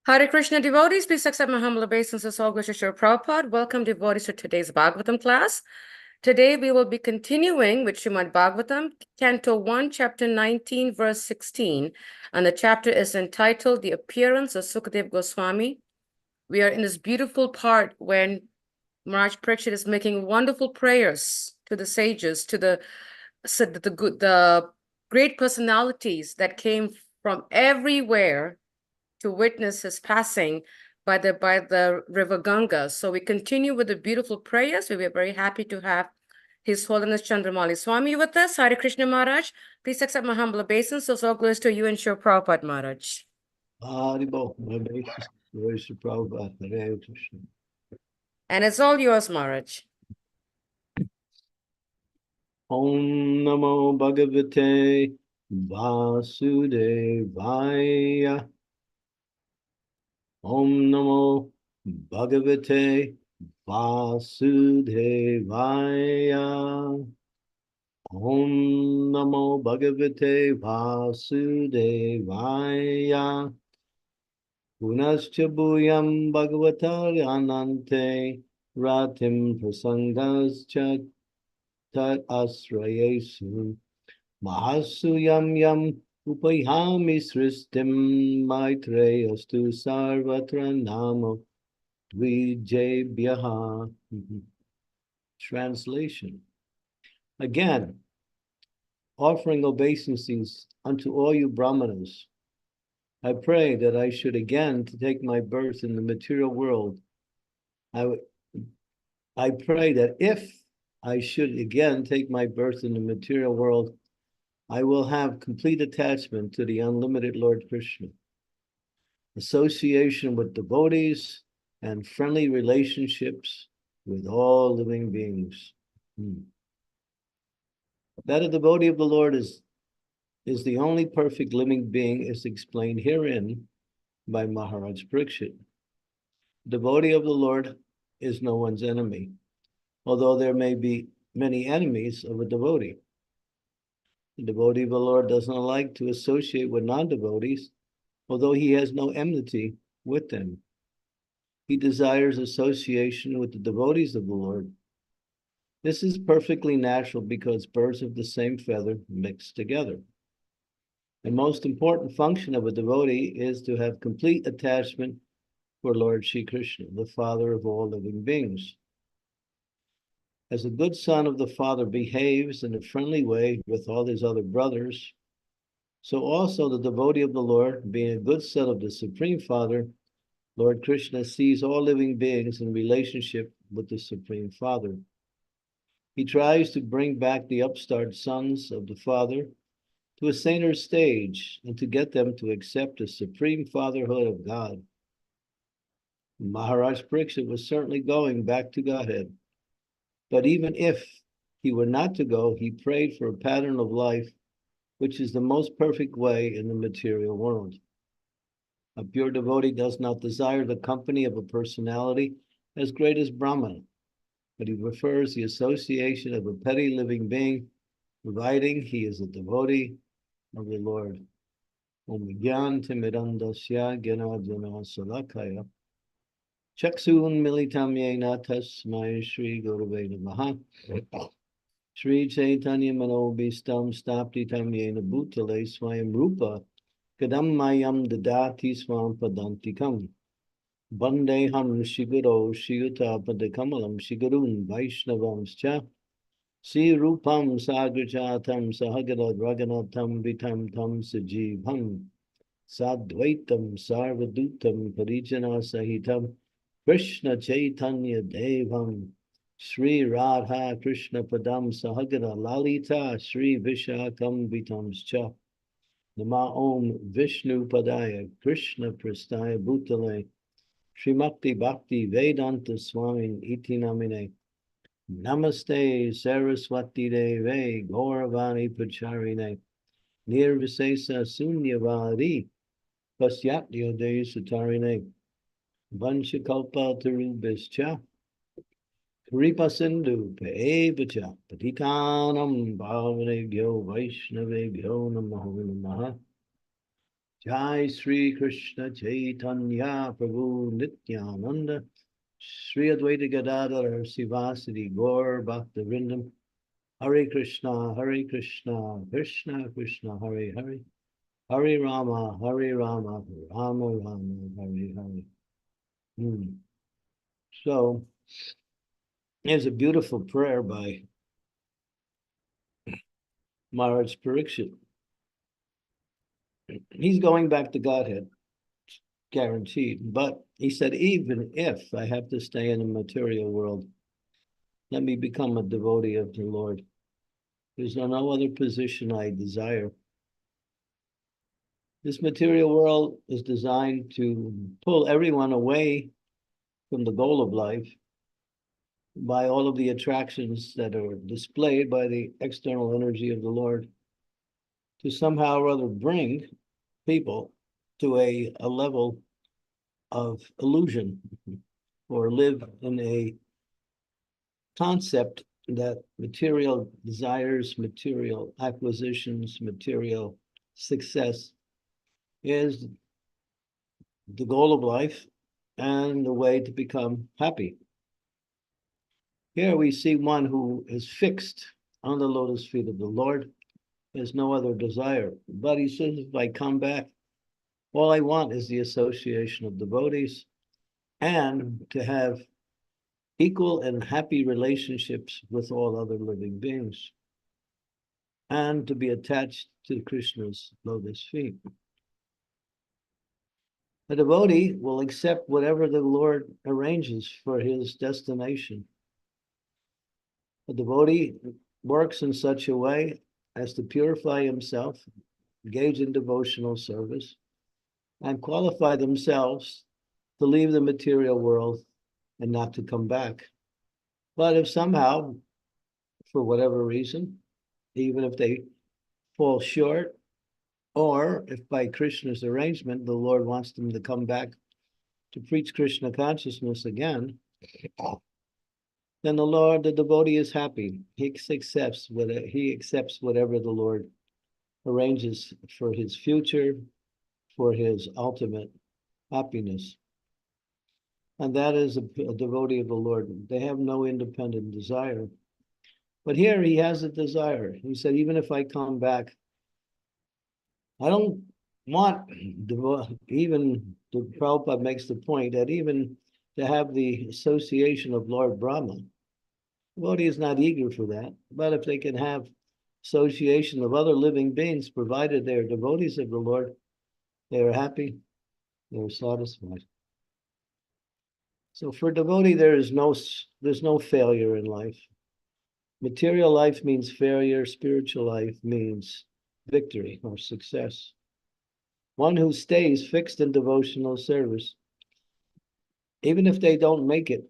Hare Krishna devotees, please accept my humble obeisances. All glories to Srila Prabhupada. Welcome devotees to today's Bhagavatam class. Today we will be continuing with Srimad Bhagavatam, Canto 1, Chapter 19, verse 16. And the chapter is entitled The Appearance of Sukadev Goswami. We are in this beautiful part when Maharaj Parikshit is making wonderful prayers to the sages, to the great personalities that came from everywhere to witness his passing by the river Ganga. So we continue with the beautiful prayers. We are very happy to have His Holiness Candramauli Swami with us. Hare Krishna Maharaj. Please accept my humble obeisance. So glories to you and Srila Prabhupada Maharaj. Haribo, my obeisance, glories to Prabhupada. Hare Krishna. And it's all yours, Maharaj. Om Namo Bhagavate Vasudevaya. Om Namo Bhagavate Vasudevaya. Om Namo Bhagavate Vasudevaya. Punascha Bhuyam Bhagavatar Anante Ratim Prasangascha Tat Asrayesu Mahasu Yam Yam Upayami Sristim Maitreyastu Sarvatra Namo Dvijebhyaha. Translation. Again, offering obeisances unto all you Brahmanas, I pray that I should again to take my birth in the material world. I pray that if I should again take my birth in the material world, I will have complete attachment to the unlimited Lord Krishna, association with devotees, and friendly relationships with all living beings. That a devotee of the Lord is the only perfect living being is explained herein by Maharaj Parikshit. Devotee of the Lord is no one's enemy, although there may be many enemies of a devotee. The devotee of the Lord does not like to associate with non-devotees, although he has no enmity with them. He desires association with the devotees of the Lord. This is perfectly natural because birds of the same feather mix together. The most important function of a devotee is to have complete attachment for Lord Shri Krishna, the Father of all living beings. As a good son of the Father behaves in a friendly way with all his other brothers, so also the devotee of the Lord, being a good son of the Supreme Father, Lord Krishna sees all living beings in relationship with the Supreme Father. He tries to bring back the upstart sons of the Father to a saner stage and to get them to accept the supreme fatherhood of God. Maharaj Parikshit was certainly going back to Godhead. But even if he were not to go, he prayed for a pattern of life which is the most perfect way in the material world. A pure devotee does not desire the company of a personality as great as Brahma, but he prefers the association of a petty living being, providing he is a devotee of the Lord. Om Gyan Timidandasya Gyanadjana Salakaya Chaksun Militam Yena Tasmai Shri Gurave Namaha Shri Chaitanya Manobhistam Staptitam Yena Bhutale Swayam Rupa Kadam Mayam Dadati Swam Padantikam Bandeham Shiguro Shiyuta Padakamalam Shigurun Vaishnavamscha Sri Rupam Sagrajatam Sahagara Raganatam Vitam Tam Sajibham Sadvaitam Sarvadutam Parijana Sahitam Krishna Chaitanya Devam Sri Radha Krishna Padam Sahagara Lalita Sri Vishakam Vitamscha Nama Om Vishnu Padaya Krishna Prastaya Bhutale Srimakti Bhakti Vedanta Swami Iti Namine Namaste Saraswati Deve Gauravani Pacharine Nirvisesa Sunyavadi Pasyatyo De Sutarine Vanchakalpa Tarubhischa Kripa Sindhu Pevacha Patitanam Bhavanebhyo Vaishnavebhyo Namaho Namaha Jai Sri Krishna Chaitanya Prabhu Nityananda Sri Advaita Gadadhar Sivasadi Gaur Bhakta Vrindam Hare Krishna Krishna Krishna Hare Hare Hare Rama Rama Rama Hare Hare. So there's a beautiful prayer by Maharaj Parikshit. He's going back to Godhead, guaranteed. But he said, even if I have to stay in the material world, let me become a devotee of the Lord. There's no other position I desire. This material world is designed to pull everyone away from the goal of life by all of the attractions that are displayed by the external energy of the Lord to somehow or other bring people to a level of illusion or live in a concept that material desires, material acquisitions, material success is the goal of life and the way to become happy. Here we see one who is fixed on the lotus feet of the Lord, has no other desire. But he says, if I come back, all I want is the association of devotees and to have equal and happy relationships with all other living beings and to be attached to Krishna's lotus feet. A devotee will accept whatever the Lord arranges for his destination. A devotee works in such a way as to purify himself, engage in devotional service, and qualify themselves to leave the material world and not to come back. But if somehow, for whatever reason, even if they fall short, or if by Krishna's arrangement, the Lord wants them to come back to preach Krishna consciousness again, then the devotee is happy. He accepts whatever the Lord arranges for his future, for his ultimate happiness. And that is a devotee of the Lord. They have no independent desire. But here he has a desire. He said, even if I come back, I don't want, even the Prabhupada makes the point that even to have the association of Lord Brahma, devotee is not eager for that. But if they can have association of other living beings, provided they are devotees of the Lord, they are happy, they are satisfied. So for devotee, there's no failure in life. Material life means failure, spiritual life means victory or success. One who stays fixed in devotional service, even if they don't make it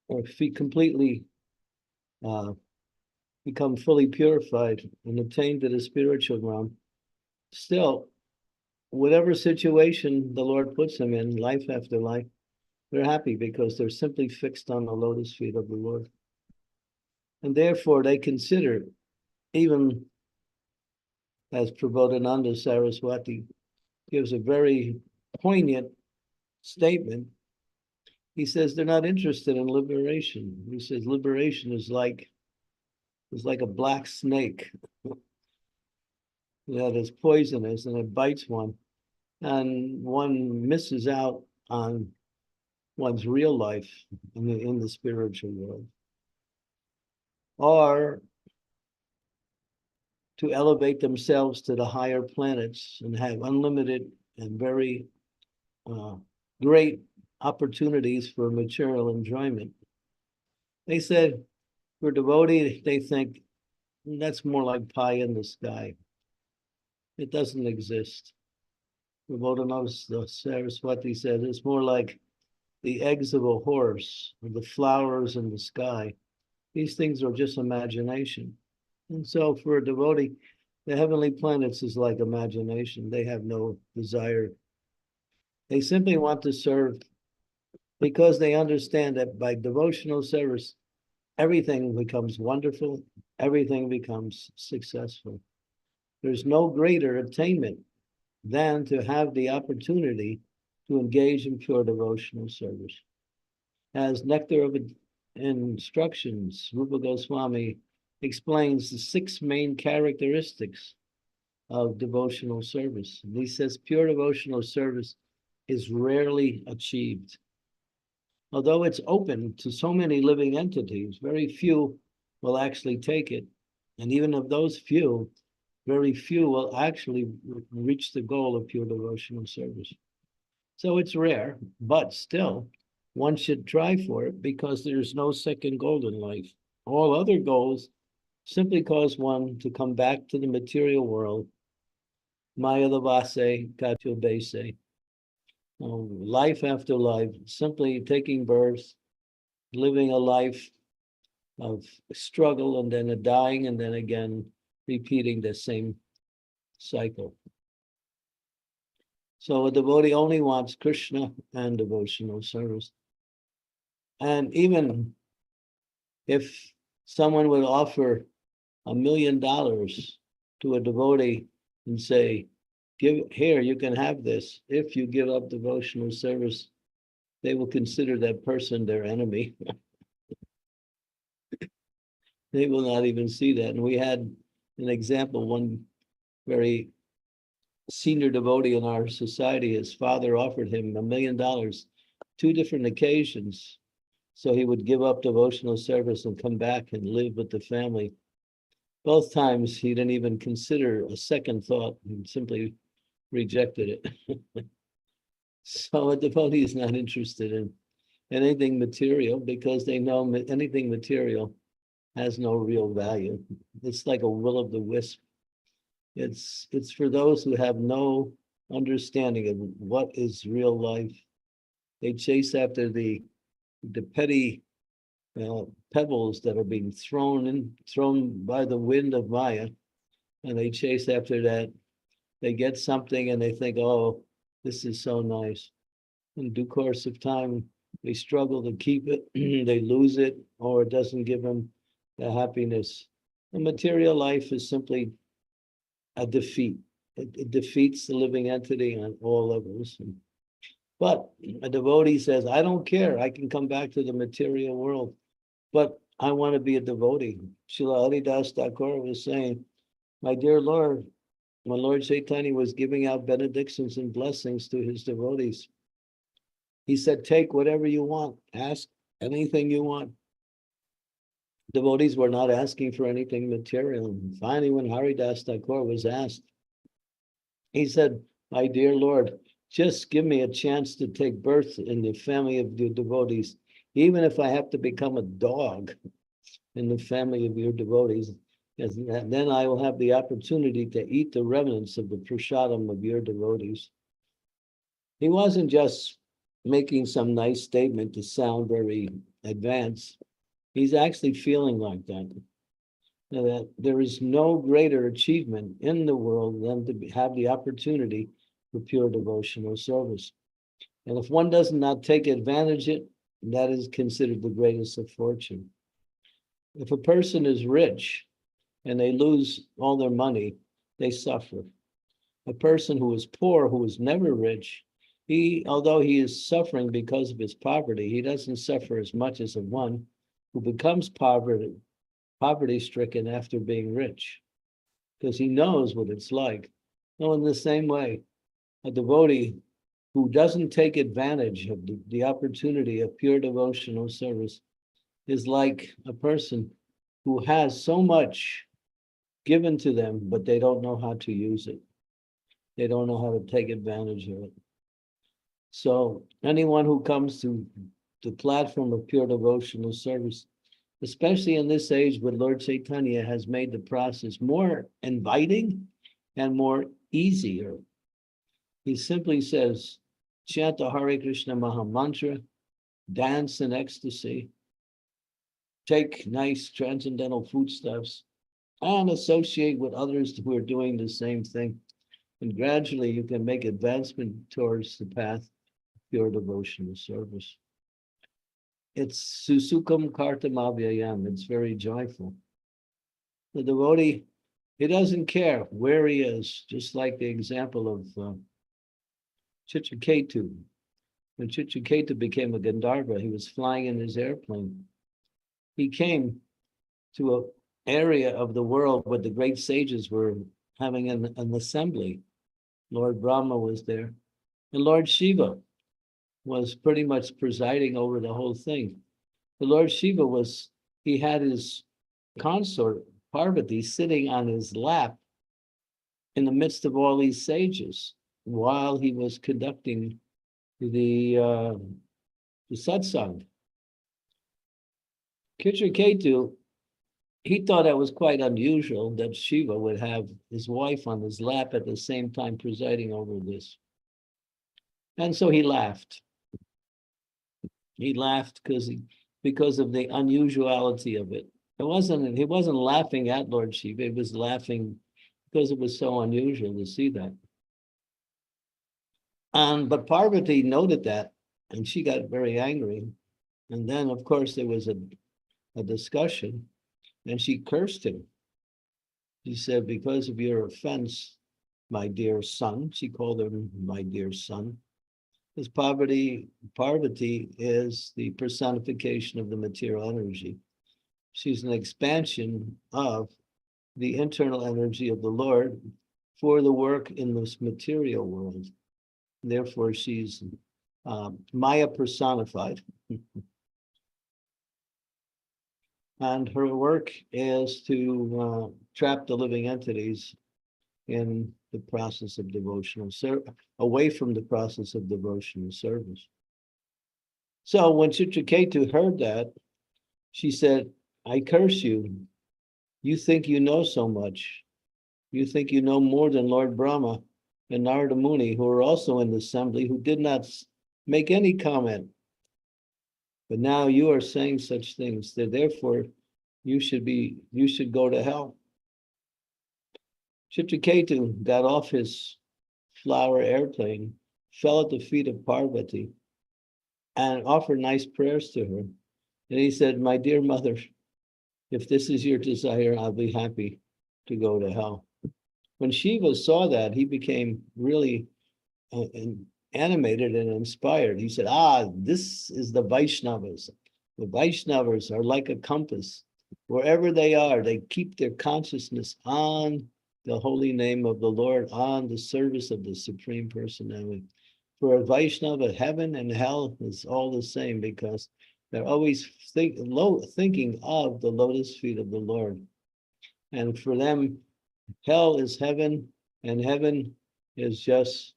or if he completely become fully purified and attain to the spiritual realm, still, whatever situation the Lord puts them in, life after life, they're happy because they're simply fixed on the lotus feet of the Lord. And therefore they consider, even as Prabodhananda Saraswati gives a very poignant statement, he says they're not interested in liberation. He says liberation is like a black snake that is poisonous and it bites one, and one misses out on one's real life in the spiritual world. Or to elevate themselves to the higher planets and have unlimited and very great opportunities for material enjoyment. They said, for devotee, they think that's more like pie in the sky. It doesn't exist. Prabodhananda Saraswati said it's more like the eggs of a horse or the flowers in the sky. These things are just imagination. And so for a devotee, the heavenly planets is like imagination. They have no desire. They simply want to serve because they understand that by devotional service, everything becomes wonderful, everything becomes successful. There's no greater attainment than to have the opportunity to engage in pure devotional service. As Nectar of Instructions, Rupa Goswami explains the 6 main characteristics of devotional service. And he says pure devotional service is rarely achieved. Although it's open to so many living entities, very few will actually take it. And even of those few, very few will actually reach the goal of pure devotional service. So it's rare, but still, one should try for it because there's no second goal in life. All other goals simply cause one to come back to the material world, Maya Lavase, Kacho Bese, life after life, simply taking birth, living a life of struggle, and then a dying, and then again repeating the same cycle. So a devotee only wants Krishna and devotional service. And even if someone would offer $1 million to a devotee and say, "Give here, you can have this. If you give up devotional service, they will consider that person their enemy." They will not even see that. And we had an example, one very senior devotee in our society, his father offered him $1 million, 2 different occasions. So he would give up devotional service and come back and live with the family. Both times he didn't even consider a second thought. He simply rejected it. So a devotee is not interested in anything material because they know anything material has no real value. It's like a will-o'-the-wisp. It's for those who have no understanding of what is real life. They chase after the petty pebbles that are being thrown by the wind of Maya, and they chase after that. They get something and they think, "Oh, this is so nice." In due course of time, they struggle to keep it, they lose it, or it doesn't give them the happiness. The material life is simply a defeat. It defeats the living entity on all levels. But a devotee says, "I don't care. I can come back to the material world, but I want to be a devotee." Srila Haridas Thakur was saying, "My dear Lord, when Lord Chaitanya was giving out benedictions and blessings to his devotees, he said, 'Take whatever you want. Ask anything you want.'" Devotees were not asking for anything material. And finally, when Haridas Thakur was asked, he said, "My dear Lord, just give me a chance to take birth in the family of your devotees, even if I have to become a dog in the family of your devotees. Then I will have the opportunity to eat the remnants of the prasadam of your devotees." He wasn't just making some nice statement to sound very advanced. He's actually feeling like that there is no greater achievement in the world than to have the opportunity for pure devotional service. And if one does not take advantage of it, that is considered the greatest of fortune. If a person is rich and they lose all their money, they suffer. A person who is poor, who is never rich, although he is suffering because of his poverty, he doesn't suffer as much as one who becomes poverty-stricken after being rich, because he knows what it's like. No, in the same way, a devotee who doesn't take advantage of the opportunity of pure devotional service is like a person who has so much given to them, but they don't know how to use it. They don't know how to take advantage of it. So anyone who comes to the platform of pure devotional service, especially in this age where Lord Chaitanya has made the process more inviting and more easier. He simply says, chant the Hare Krishna Maha Mantra, dance in ecstasy, take nice transcendental foodstuffs, and associate with others who are doing the same thing. And gradually you can make advancement towards the path of pure devotional service. It's susukam kartamavyayam. It's very joyful. The devotee, he doesn't care where he is, just like the example of Chitraketu. When Chitraketu became a Gandharva, he was flying in his airplane. He came to an area of the world where the great sages were having an assembly. Lord Brahma was there, and Lord Shiva was pretty much presiding over the whole thing. The Lord Shiva he had his consort, Parvati, sitting on his lap in the midst of all these sages while he was conducting the satsang. Chitraketu, he thought that was quite unusual that Shiva would have his wife on his lap at the same time presiding over this. And so he laughed. He laughed because of the unusuality of it. He wasn't laughing at Lord Shiva, he was laughing because it was so unusual to see that. But Parvati noted that, and she got very angry. And then, of course, there was a discussion. and she cursed him. She said, because of your offense, my dear son, she called him my dear son, because Parvati is the personification of the material energy. She's an expansion of the internal energy of the Lord for the work in this material world. Therefore, she's Maya personified. And her work is to trap the living entities in the process of devotional service, away from the process of devotional service. So when Chitraketu heard that, she said, I curse you. You think you know so much. You think you know more than Lord Brahma and Narada Muni, who are also in the assembly, who did not make any comment. But now you are saying such things, that therefore you should go to hell. Chitraketu got off his flower airplane, fell at the feet of Parvati, and offered nice prayers to her. And he said, my dear mother, if this is your desire, I'll be happy to go to hell. When Shiva saw that, he became really animated and inspired. He said, this is the Vaishnavas. The Vaishnavas are like a compass. Wherever they are, they keep their consciousness on the holy name of the Lord, on the service of the Supreme Personality. For a Vaishnava, heaven and hell is all the same, because they're always thinking of the lotus feet of the Lord. And for them, hell is heaven, and heaven is just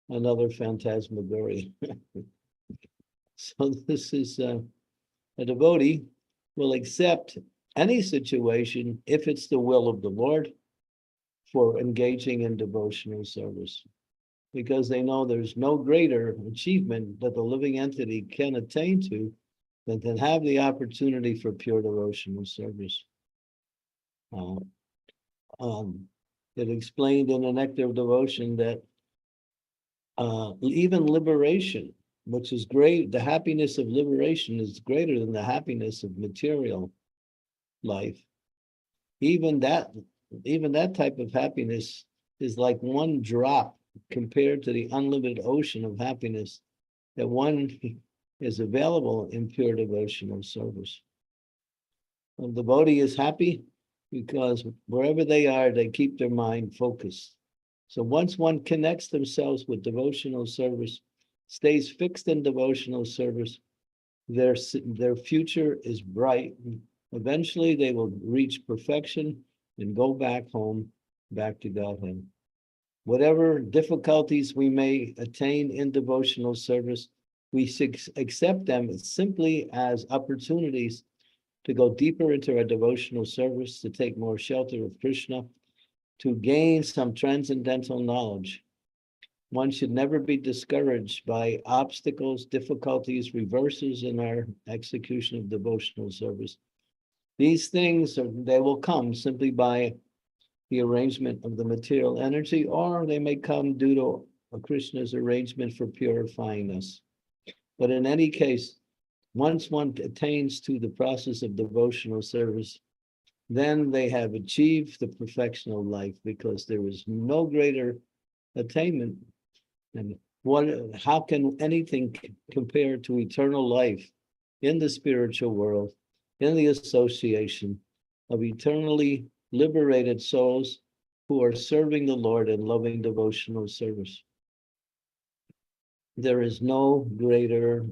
another phantasmagoria. So this is a devotee will accept any situation if it's the will of the Lord for engaging in devotional service, because they know there's no greater achievement that the living entity can attain to than to have the opportunity for pure devotional service. It explained in the Nectar of Devotion that even liberation, which is great, the happiness of liberation is greater than the happiness of material life. Even that type of happiness is like one drop compared to the unlimited ocean of happiness that one is available in pure devotional service. The devotee is happy because wherever they are, they keep their mind focused. So once one connects themselves with devotional service, stays fixed in devotional service, their future is bright. Eventually, they will reach perfection and go back home, back to Godhead. Whatever difficulties we may attain in devotional service, we accept them simply as opportunities to go deeper into our devotional service, to take more shelter of Krishna, to gain some transcendental knowledge. One should never be discouraged by obstacles, difficulties, reverses in our execution of devotional service. These things, they will come simply by the arrangement of the material energy, or they may come due to Krishna's arrangement for purifying us. But in any case, once one attains to the process of devotional service, then they have achieved the perfection of life, because there is no greater attainment. And how can anything compare to eternal life in the spiritual world, in the association of eternally liberated souls who are serving the Lord in loving devotional service? There is no greater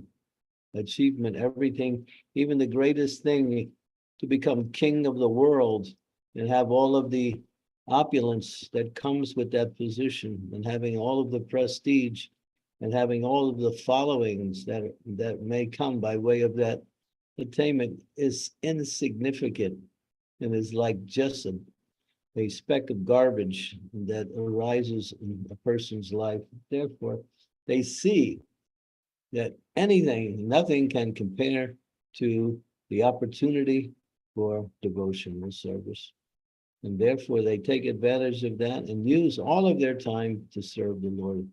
achievement. Everything, even the greatest thing, to become king of the world and have all of the opulence that comes with that position, and having all of the prestige and having all of the followings that may come by way of that attainment, is insignificant and is like just a speck of garbage that arises in a person's life. Therefore, they see that nothing can compare to the opportunity for devotional service. And therefore, they take advantage of that and use all of their time to serve the Lord.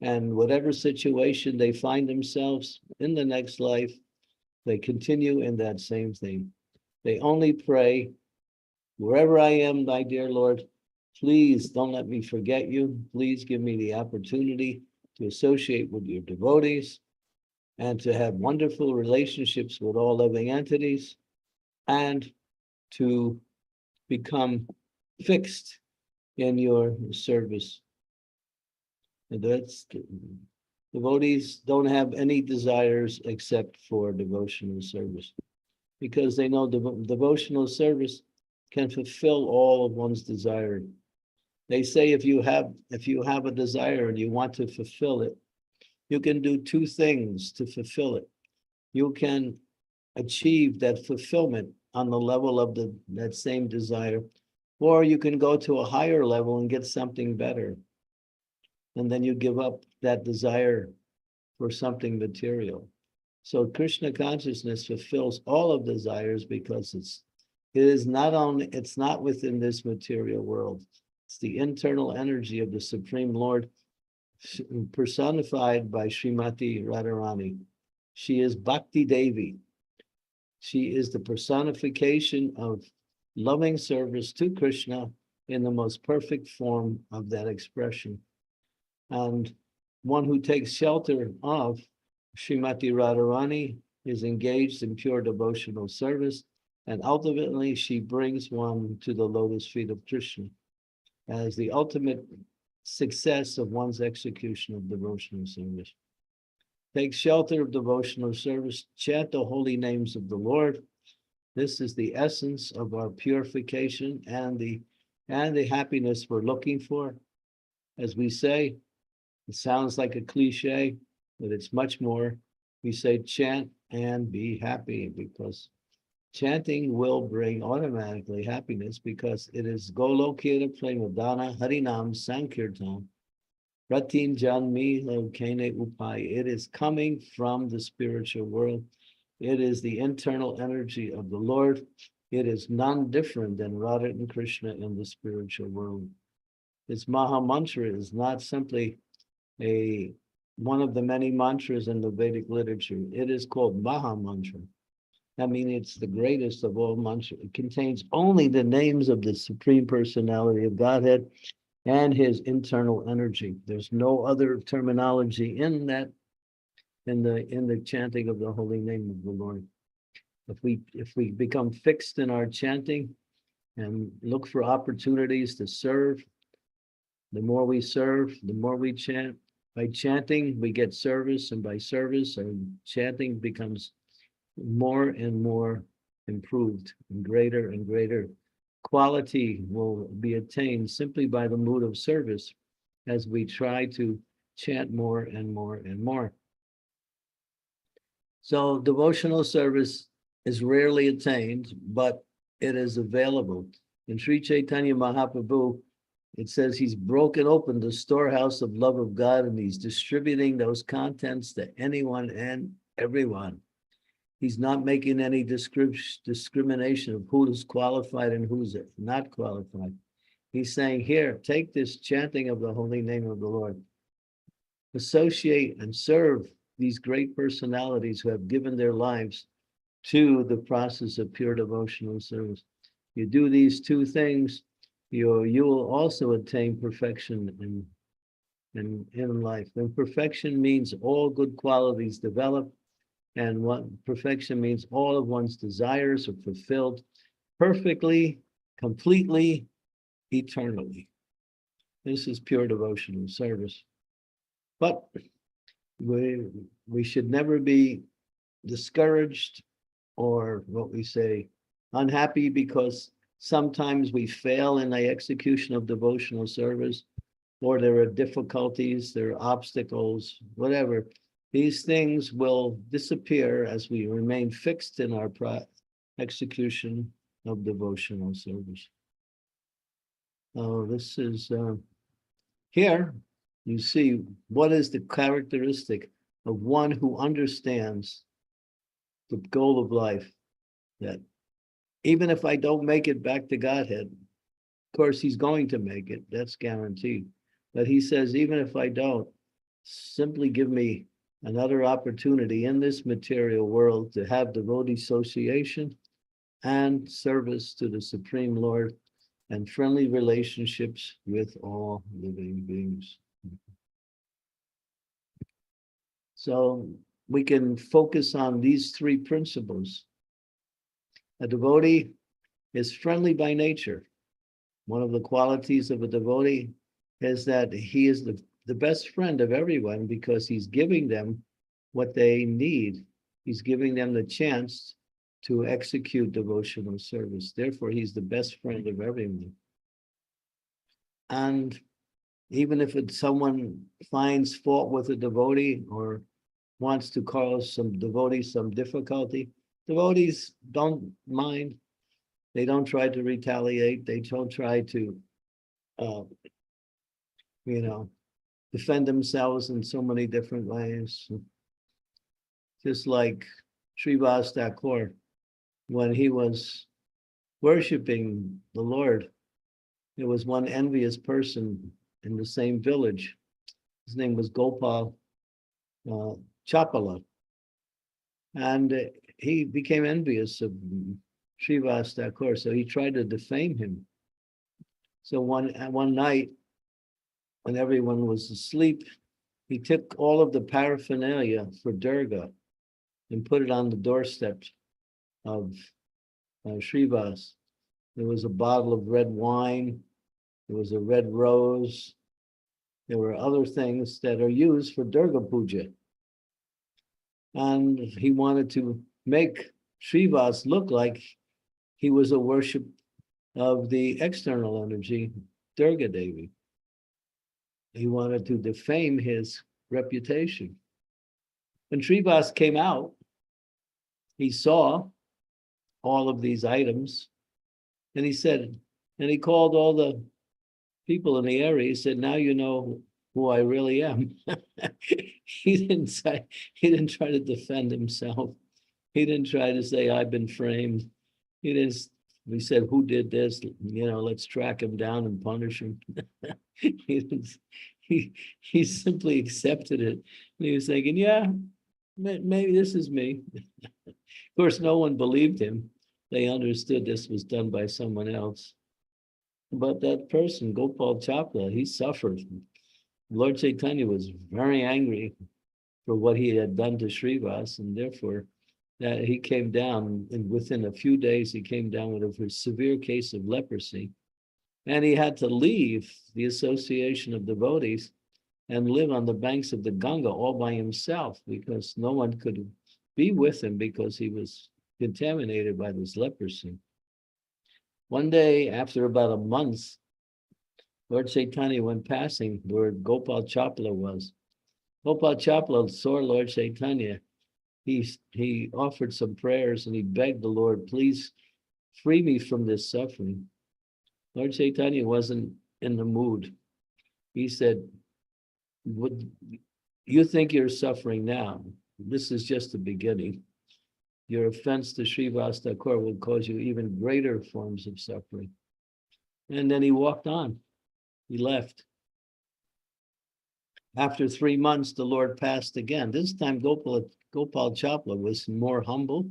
And whatever situation they find themselves in the next life, they continue in that same thing. They only pray, wherever I am, my dear Lord, please don't let me forget you. Please give me the opportunity to associate with your devotees and to have wonderful relationships with all living entities and to become fixed in your service. And that's devotees don't have any desires except for devotional service, because they know devotional service can fulfill all of one's desire. They say if you have a desire and you want to fulfill it, you can do two things to fulfill it. You can achieve that fulfillment on the level of that same desire, or you can go to a higher level and get something better. And then you give up that desire for something material. So Krishna consciousness fulfills all of desires because it's not within this material world. It's the internal energy of the Supreme Lord personified by Srimati Radharani. She is Bhakti Devi. She is the personification of loving service to Krishna in the most perfect form of that expression. And one who takes shelter of Srimati Radharani is engaged in pure devotional service, and ultimately she brings one to the lotus feet of Krishna as the ultimate success of one's execution of devotional service. Take shelter of devotional service, chant the holy names of the Lord. This is the essence of our purification and the happiness we're looking for. As we say, it sounds like a cliche, but it's much more. We say chant and be happy, because chanting will bring automatically happiness, because it is Golokita Premadana Harinam Sankirtan Ratin Janmi Lokene Upai. It is coming from the spiritual world. It is the internal energy of the Lord. It is none different than Radha and Krishna in the spiritual world. This Maha Mantra is not simply one of the many mantras in the Vedic literature. It is called Maha Mantra. I mean, it's the greatest of all mantras. It contains only the names of the Supreme Personality of Godhead and his internal energy. There's no other terminology in that, in the chanting of the holy name of the Lord. If we become fixed in our chanting and look for opportunities to serve, the more we serve, the more we chant. By chanting, we get service, and by service, our chanting becomes more and more improved, and greater quality will be attained simply by the mood of service as we try to chant more and more and more. So devotional service is rarely attained, but it is available. In Sri Chaitanya Mahaprabhu, it says he's broken open the storehouse of love of God, and he's distributing those contents to anyone and everyone. He's not making any discrimination of who is qualified and who's not qualified. He's saying, here, take this chanting of the holy name of the Lord. Associate and serve these great personalities who have given their lives to the process of pure devotional service. You do these two things, you will also attain perfection in life. And perfection means all good qualities develop. And what perfection means, all of one's desires are fulfilled perfectly, completely, eternally. This is pure devotional service. But we should never be discouraged, or what we say, unhappy, because sometimes we fail in the execution of devotional service, or there are difficulties, there are obstacles, whatever. These things will disappear as we remain fixed in our execution of devotional service. This is here you see what is the characteristic of one who understands the goal of life, that even if I don't make it back to Godhead, of course he's going to make it, that's guaranteed. But he says, even if I don't, simply give me another opportunity in this material world to have devotee association, and service to the Supreme Lord and friendly relationships with all living beings. So we can focus on these three principles. A devotee is friendly by nature. One of the qualities of a devotee is that he is the best friend of everyone because he's giving them what they need. He's giving them the chance to execute devotional service. Therefore, he's the best friend of everyone. And even if someone finds fault with a devotee or wants to cause some devotees some difficulty, devotees don't mind. They don't try to retaliate. They don't try to, uh, defend themselves in so many different ways. Just like Srivas Thakur, when he was worshiping the Lord, there was one envious person in the same village. His name was Gopal Chapala. And he became envious of Srivas Thakur, so he tried to defame him. So one night, when everyone was asleep, he took all of the paraphernalia for Durga and put it on the doorstep of Srivas. There was a bottle of red wine, there was a red rose, there were other things that are used for Durga Puja. And he wanted to make Srivas look like he was a worship of the external energy, Durga Devi. He wanted to defame his reputation. When Srivas came out, he saw all of these items, and he said, and he called all the people in the area. He said, "Now you know who I really am." He didn't try to defend himself. He didn't try to say, "I've been framed." He said, "Who did this? Let's track him down and punish him." He simply accepted it. And he was thinking, "Yeah, maybe this is me." Of course, no one believed him. They understood this was done by someone else. But that person, Gopal Chapla, he suffered. Lord Chaitanya was very angry for what he had done to Srivas, and therefore that he came down, and within a few days he came down with a severe case of leprosy, and he had to leave the association of devotees and live on the banks of the Ganga all by himself because no one could be with him because he was contaminated by this leprosy. One day, after about a month, Lord Chaitanya went passing where Gopal Chapla was. Gopal Chapla saw Lord Chaitanya. He offered some prayers and he begged the Lord, "Please free me from this suffering." Lord Chaitanya wasn't in the mood. He said, "Would you think you're suffering now? This is just the beginning. Your offense to Srivas Thakur will cause you even greater forms of suffering." And then he walked on. He left. After 3 months, the Lord passed again. This time, Gopal Chapla was more humble.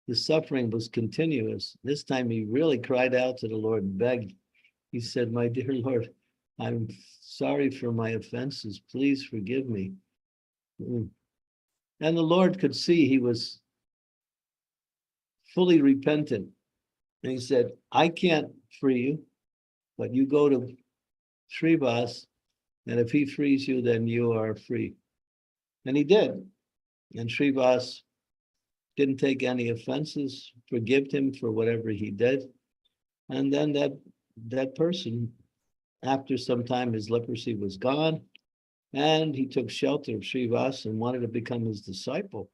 The suffering was continuous. This time, he really cried out to the Lord and begged. He said, "My dear Lord, I'm sorry for my offenses. Please forgive me." And the Lord could see he was fully repentant. And he said, "I can't free you, but you go to Srivas, and if he frees you, then you are free." And he did. And Srivas didn't take any offenses, forgave him for whatever he did. And then that person, after some time, his leprosy was gone, and he took shelter of Srivas and wanted to become his disciple.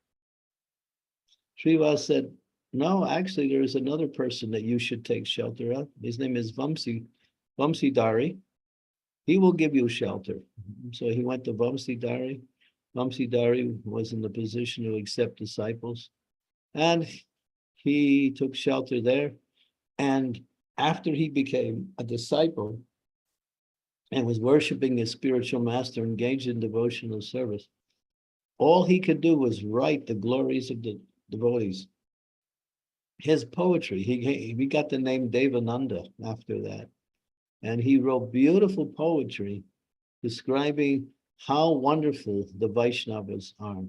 Srivas said, "No, actually, there is another person that you should take shelter of. His name is Vamsidhari. He will give you shelter." So he went to Vamsidhari. Vamsidhari was in the position to accept disciples. And he took shelter there. And after he became a disciple and was worshiping his spiritual master, engaged in devotional service, all he could do was write the glories of the devotees. his poetry, he got the name Devananda after that. And he wrote beautiful poetry describing how wonderful the Vaishnavas are.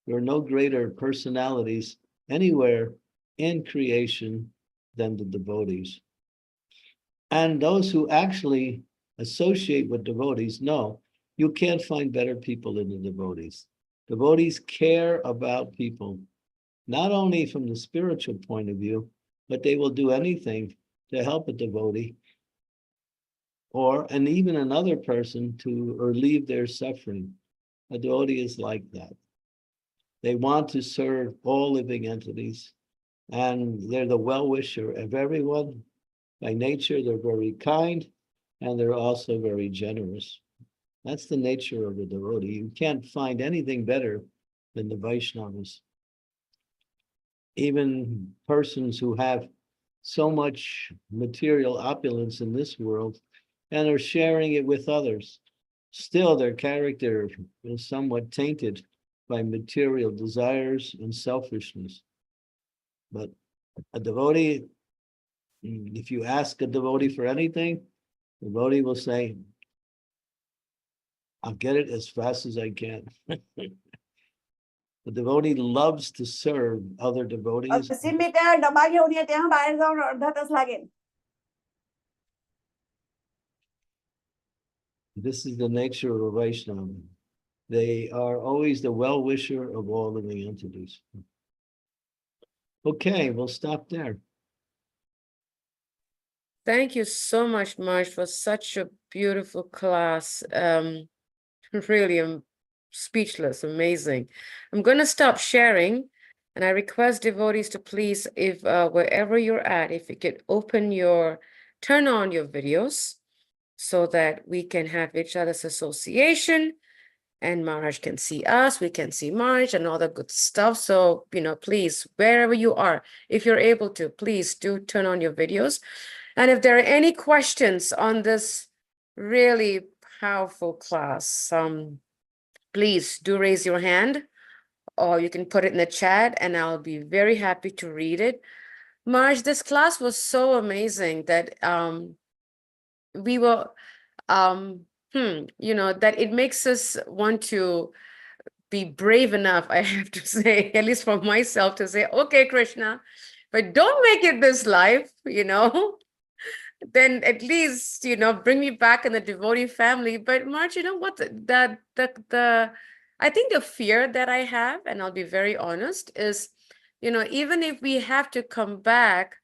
There are no greater personalities anywhere in creation than the devotees. And those who actually associate with devotees know you can't find better people than the devotees. Devotees care about people, not only from the spiritual point of view, but they will do anything to help a devotee and even another person to relieve their suffering. A devotee is like that. They want to serve all living entities, and they're the well-wisher of everyone. By nature, they're very kind, and they're also very generous. That's the nature of a devotee. You can't find anything better than the Vaishnavas. Even persons who have so much material opulence in this world and are sharing it with others, still their character is somewhat tainted by material desires and selfishness. But a devotee, if you ask a devotee for anything, the devotee will say, I'll get it as fast as I can. The devotee loves to serve other devotees. Xin biết đọc bao nhiêu tiếng bài xong rồi thật लागेल. This is the nature of a Vaishnava. They are always the well-wisher of all living entities. Okay, we'll stop there. Thank you so much, Marge, for such a beautiful class. Really, I'm speechless, amazing. I'm going to stop sharing, and I request devotees to please, if wherever you're at, if you could turn on your videos so that we can have each other's association, and Maharaj can see us, we can see Marge and all the good stuff. So, please, wherever you are, if you're able to, please do turn on your videos. And if there are any questions on this really powerful class, please do raise your hand, or you can put it in the chat and I'll be very happy to read it. Marge, this class was so amazing that we were, that it makes us want to be brave enough, I have to say, at least for myself, to say, okay, Krishna, but don't make it this life, then at least, bring me back in the devotee family. But Marge, you know what, I think the fear that I have, and I'll be very honest, is, even if we have to come back,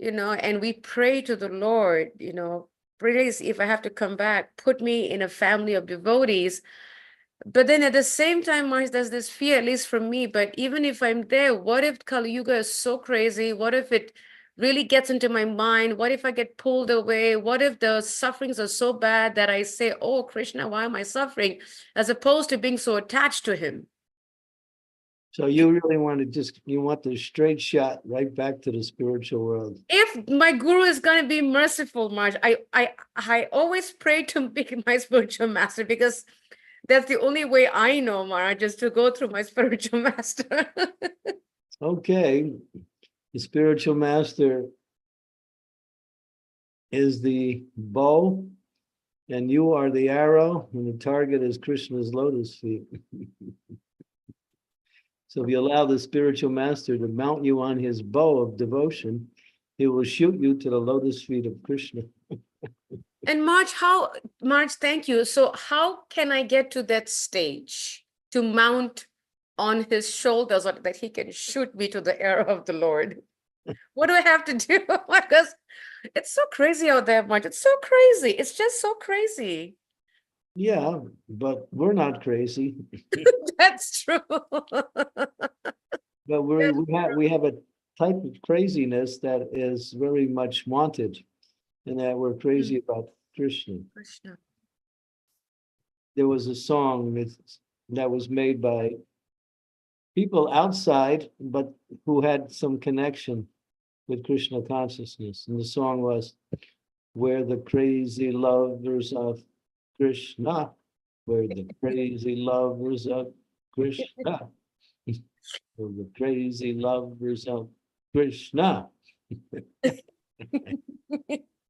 and we pray to the Lord, please, if I have to come back, put me in a family of devotees. But then at the same time, Marge, there's this fear, at least from me, but even if I'm there, what if Kali Yuga is so crazy? What if it really gets into my mind? What if I get pulled away? What if the sufferings are so bad that I say, oh, Krishna, why am I suffering? As opposed to being so attached to him. So you really want you want the straight shot right back to the spiritual world. If my guru is going to be merciful, Marge, I always pray to be my spiritual master, because that's the only way I know, Mara, just to go through my spiritual master. Okay. The spiritual master is the bow, and you are the arrow, and the target is Krishna's lotus feet. So if you allow the spiritual master to mount you on his bow of devotion, he will shoot you to the lotus feet of Krishna. And Marge, thank you. So how can I get to that stage to mount on his shoulders so that he can shoot me to the arrow of the Lord? What do I have to do? Because it's so crazy out there, Marge. It's so crazy. It's just so crazy. Yeah, but we're not crazy. That's true. But we have a type of craziness that is very much wanted, and that we're crazy about Krishna. There was a song that was made by people outside, but who had some connection with Krishna consciousness. And the song was, "We're the crazy lovers of Krishna. We're the crazy lovers of Krishna. We're the crazy lovers of Krishna.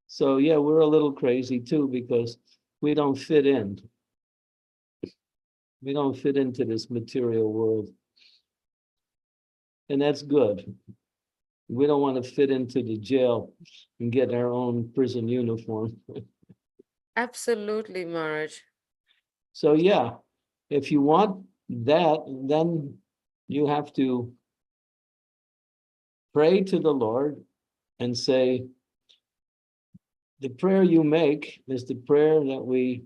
So yeah, we're a little crazy too because we don't fit in. We don't fit into this material world. And that's good. We don't want to fit into the jail and get our own prison uniform. Absolutely, Maharaj. So yeah, if you want that, then you have to pray to the Lord and say, the prayer you make is the prayer that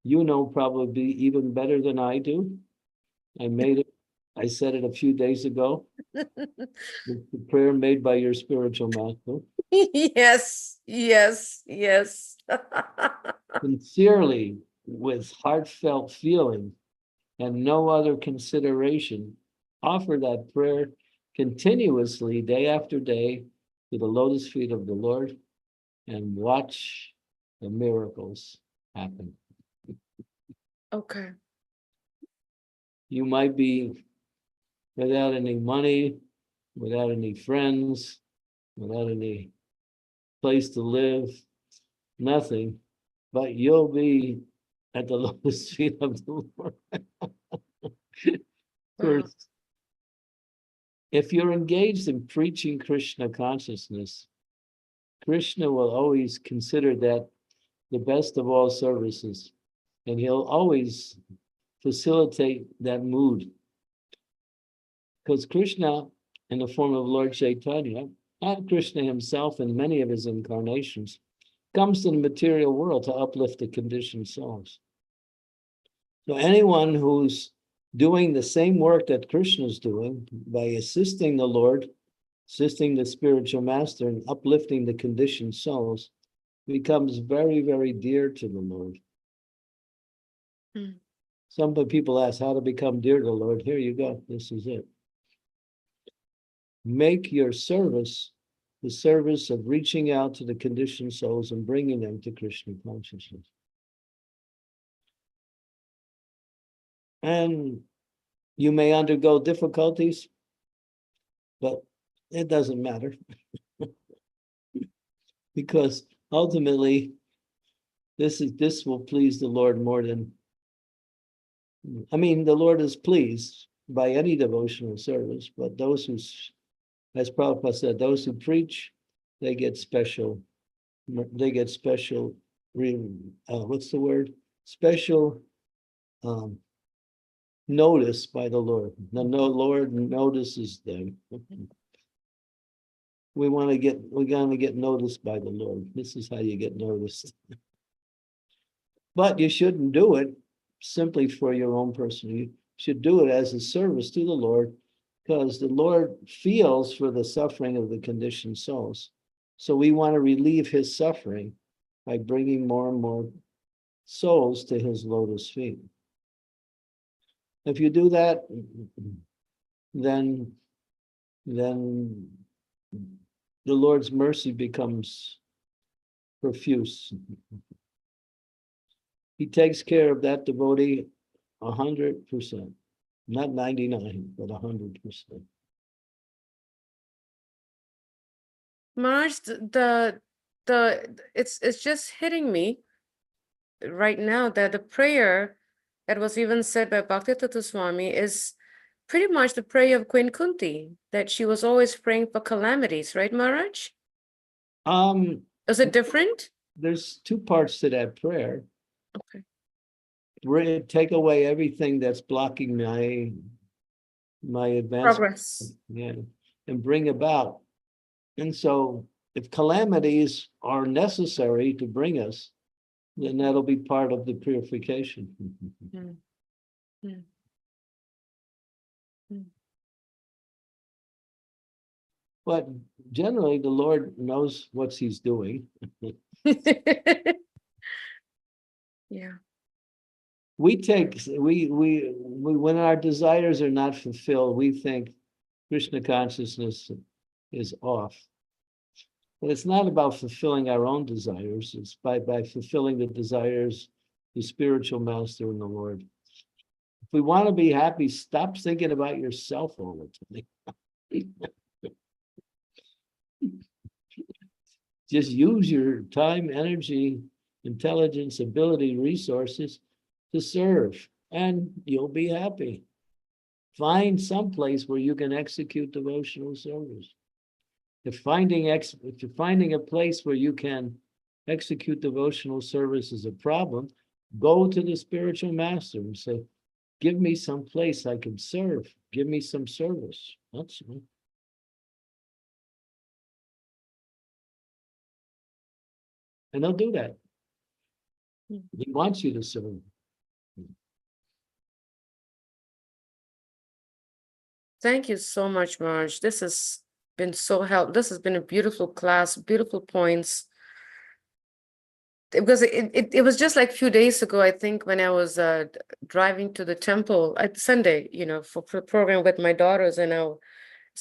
you know probably even better than I do. I made it, I said it a few days ago. It's the prayer made by your spiritual master. Yes, yes, yes. Sincerely, with heartfelt feeling and no other consideration, offer that prayer continuously, day after day, to the lotus feet of the Lord and watch the miracles happen. Okay. You might be without any money, without any friends, without any place to live, nothing, but you'll be at the lotus feet of the Lord. Wow. First, if you're engaged in preaching Krishna consciousness, Krishna will always consider that the best of all services, and he'll always facilitate that mood. Because Krishna, in the form of Lord Chaitanya, and Krishna himself in many of his incarnations, comes to the material world to uplift the conditioned souls. So anyone who's doing the same work that Krishna is doing by assisting the Lord, assisting the spiritual master, and uplifting the conditioned souls, becomes very, very dear to the Lord. Mm. Some people ask how to become dear to the Lord. Here you go. This is it. Make your service the service of reaching out to the conditioned souls and bringing them to Krishna consciousness. And you may undergo difficulties, but it doesn't matter. Because ultimately, this will please the Lord more than, I mean, the Lord is pleased by any devotional service, but those who, as Prabhupada said, those who preach, they get special, what's the word? Special notice by the Lord. The Lord notices them. We're gonna get noticed by the Lord. This is how you get noticed. But you shouldn't do it simply for your own person. You should do it as a service to the Lord, because the Lord feels for the suffering of the conditioned souls. So we want to relieve his suffering by bringing more and more souls to his lotus feet. If you do that, then the Lord's mercy becomes profuse. He takes care of that devotee 100%, not 99, but 100%. Maharaj, it's just hitting me right now that the prayer that was even said by Bhakti Swami is pretty much the prayer of Queen Kunti, that she was always praying for calamities, right, Maharaj? Is it different? There's two parts to that prayer. Okay. Take away everything that's blocking my advancement. Progress. Yeah, and bring about. And so if calamities are necessary to bring us, then that'll be part of the purification. Mm. Mm. Mm. But generally, the Lord knows what he's doing. Yeah. We when our desires are not fulfilled, we think Krishna consciousness is off. But it's not about fulfilling our own desires. It's by fulfilling the desires, the spiritual master and the Lord. If we want to be happy, stop thinking about yourself all the time. Just use your time, energy, intelligence, ability, resources to serve, and you'll be happy. Find some place where you can execute devotional service. If you're finding a place where you can execute devotional service is a problem, go to the spiritual master and say, give me some place I can serve. Give me some service. That's all. And they'll do that. He wants you to serve. Thank you so much, Marge. This has been so helpful. This has been a beautiful class, beautiful points. Because it was just like a few days ago, I think, when I was driving to the temple at Sunday, for program with my daughters, and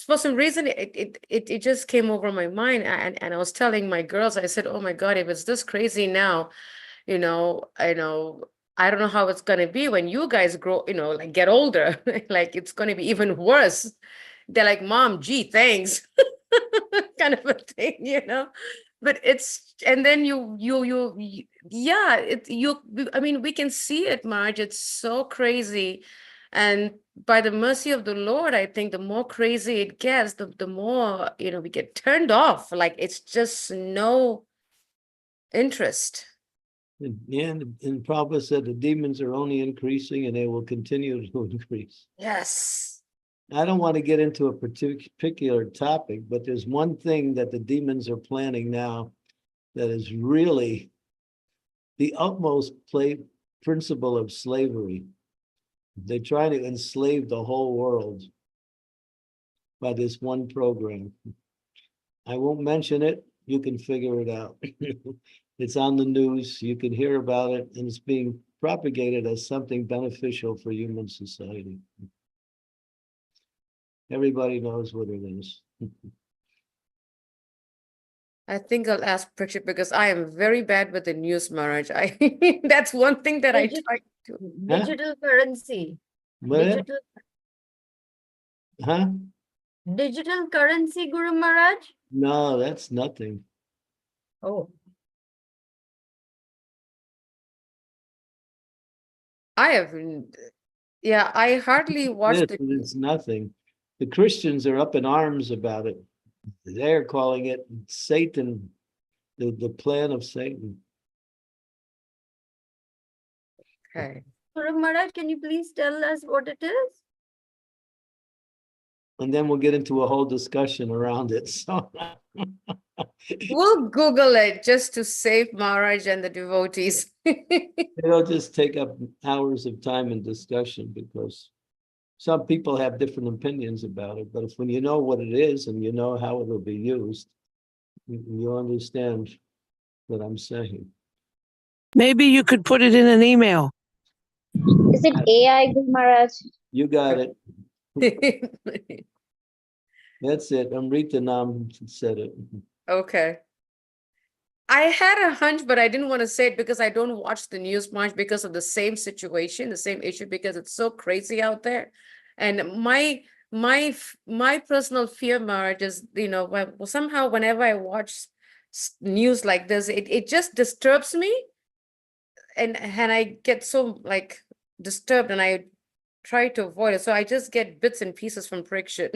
for some reason it just came over my mind, and I was telling my girls, I said, oh my God, if it's this crazy now, I know I don't know how it's gonna be when you guys grow, like get older, like it's gonna be even worse. They're like, Mom, gee, thanks, kind of a thing. But it's, and then I mean, we can see it, Marge. It's so crazy. And by the mercy of the Lord, I think the more crazy it gets, the more, we get turned off. Like it's just no interest. And Prabhupada said the demons are only increasing and they will continue to increase. Yes. I don't want to get into a particular topic, but there's one thing that the demons are planning now that is really the utmost principle of slavery. They try to enslave the whole world by this one program. I won't mention it. You can figure it out. It's on the news. You can hear about it, and it's being propagated as something beneficial for human society. Everybody knows what it is. I think I'll ask Prakshit because I am very bad with the news, Maharaj. That's one thing that I try to. Digital currency. What? Digital, Huh? digital currency, Guru Maharaj? No, that's nothing. Oh, I hardly watched Yes, the it's nothing. The Christians are up in arms about it. They're calling it Satan, the plan of Satan. Okay. Guru Maharaj, can you please tell us what it is? And then we'll get into a whole discussion around it. So We'll Google it just to save Maharaj and the devotees. it'll just take up hours of time and discussion because some people have different opinions about it. But when you know what it is and you know how it'll be used, you understand what I'm saying. Maybe you could put it in an email. Is it AI, Guru Maharaj? You got it. That's it. Amrita Nam said it. Okay. I had a hunch, but I didn't want to say it because I don't watch the news much because of the same situation, the same issue, because it's so crazy out there. And my personal fear, Maharaj, is, somehow whenever I watch news like this, it just disturbs me. And I get so like disturbed and I try to avoid it. So I just get bits and pieces from Prakshit.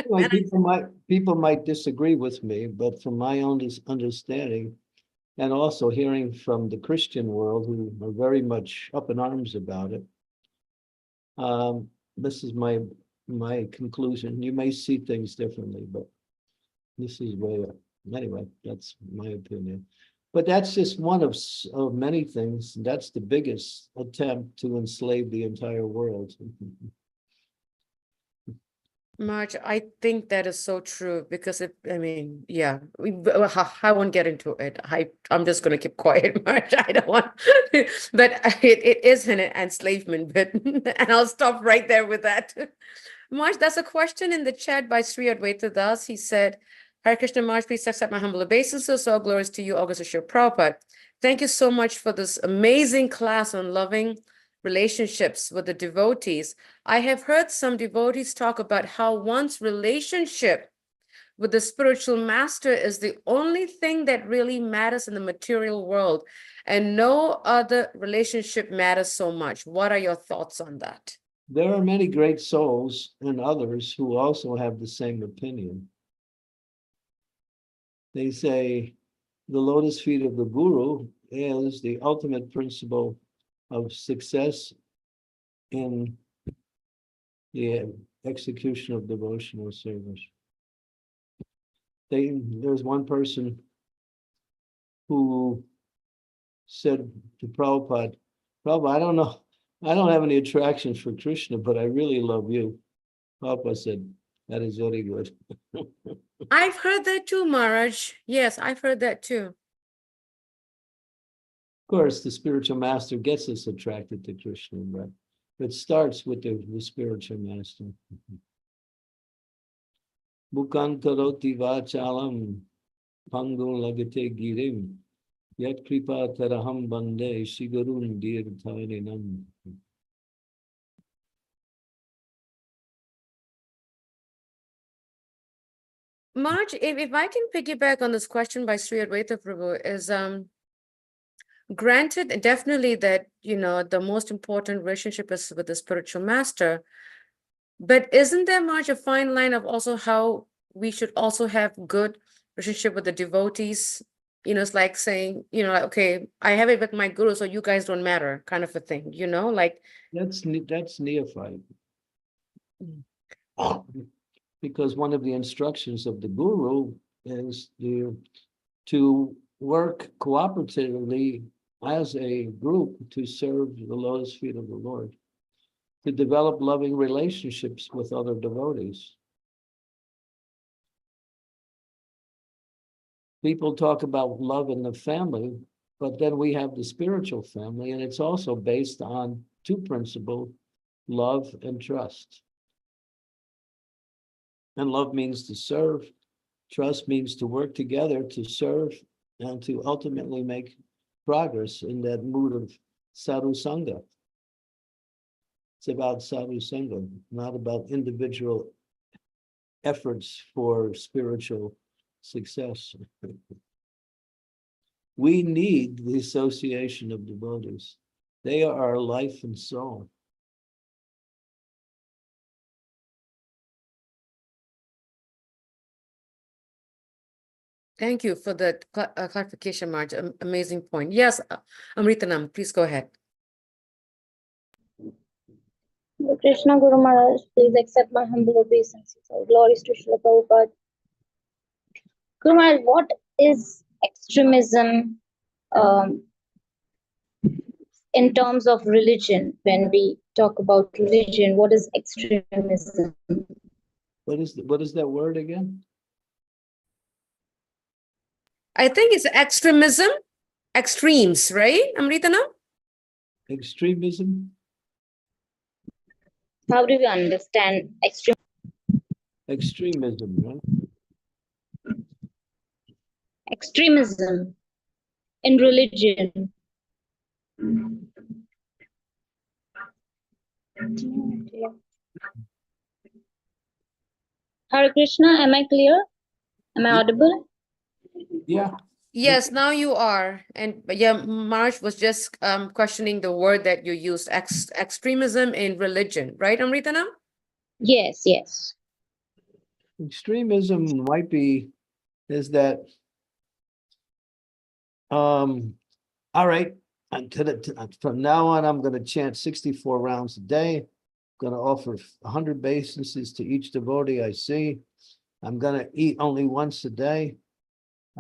Well, people might disagree with me, but from my own understanding, and also hearing from the Christian world who are very much up in arms about it, this is my conclusion. You may see things differently, but this is anyway, that's my opinion. But that's just one of many things. That's the biggest attempt to enslave the entire world. Marge, I think that is so true because I won't get into it. I'm just going to keep quiet, Marge. I don't want, but it is an enslavement bit, and I'll stop right there with that. Marge, that's a question in the chat by Sri Advaita Das. He said, Hare Krishna, Marge, please accept my humble obeisances. All glories to you, August Ashur Prabhupada. Thank you so much for this amazing class on loving relationships with the devotees. I have heard some devotees talk about how one's relationship with the spiritual master is the only thing that really matters in the material world, and no other relationship matters so much. What are your thoughts on that? There are many great souls and others who also have the same opinion. They say the lotus feet of the Guru is the ultimate principle of success in the execution of devotional service. There's one person who said to Prabhupada, Prabhupada, I don't know, I don't have any attractions for Krishna, but I really love you. Prabhupada said, that is very good. I've heard that too, Maharaj. Yes, I've heard that too. Of course, the spiritual master gets us attracted to Krishna, but it starts with the spiritual master. Bukan karoti vachalam pangun lagate girim yat kripa taraham bande shigurun dirtharinam. Maharaj, if I can piggyback on this question by Sri Advaita Prabhu, is granted, definitely that, the most important relationship is with the spiritual master, but isn't there much a fine line of also how we should also have good relationship with the devotees? It's like saying, like, okay, I have it with my guru, so you guys don't matter, kind of a thing, like. That's neophyte. Because one of the instructions of the guru is to work cooperatively as a group to serve the lotus feet of the Lord, to develop loving relationships with other devotees. People talk about love in the family, but then we have the spiritual family, and it's also based on two principles, love and trust. And love means to serve, trust means to work together to serve and to ultimately make progress in that mood of sadhu sangha. It's about sadhu sangha, not about individual efforts for spiritual success. We need the association of devotees. They are our life and soul. Thank you for the clarification, Marge. Amazing point. Yes, Amritanam, please go ahead. Krishna Guru Maharaj, please accept my humble obeisance. Glories to Srila Prabhupada. Guru Maharaj, what is extremism in terms of religion? When we talk about religion, what is extremism? What is that word again? I think it's extremism, extremes, right, Amritanam? Extremism? How do we understand Extremism, right? extremism in religion? Hare Krishna, am I clear? Am I audible? Yeah. Yes, now you are. And yeah, Marge was just questioning the word that you used, extremism in religion, right, Amritanam? Yes, yes. Extremism might be is that all right, from now on I'm going to chant 64 rounds a day, going to offer 100 obeisances to each devotee I see. I'm going to eat only once a day.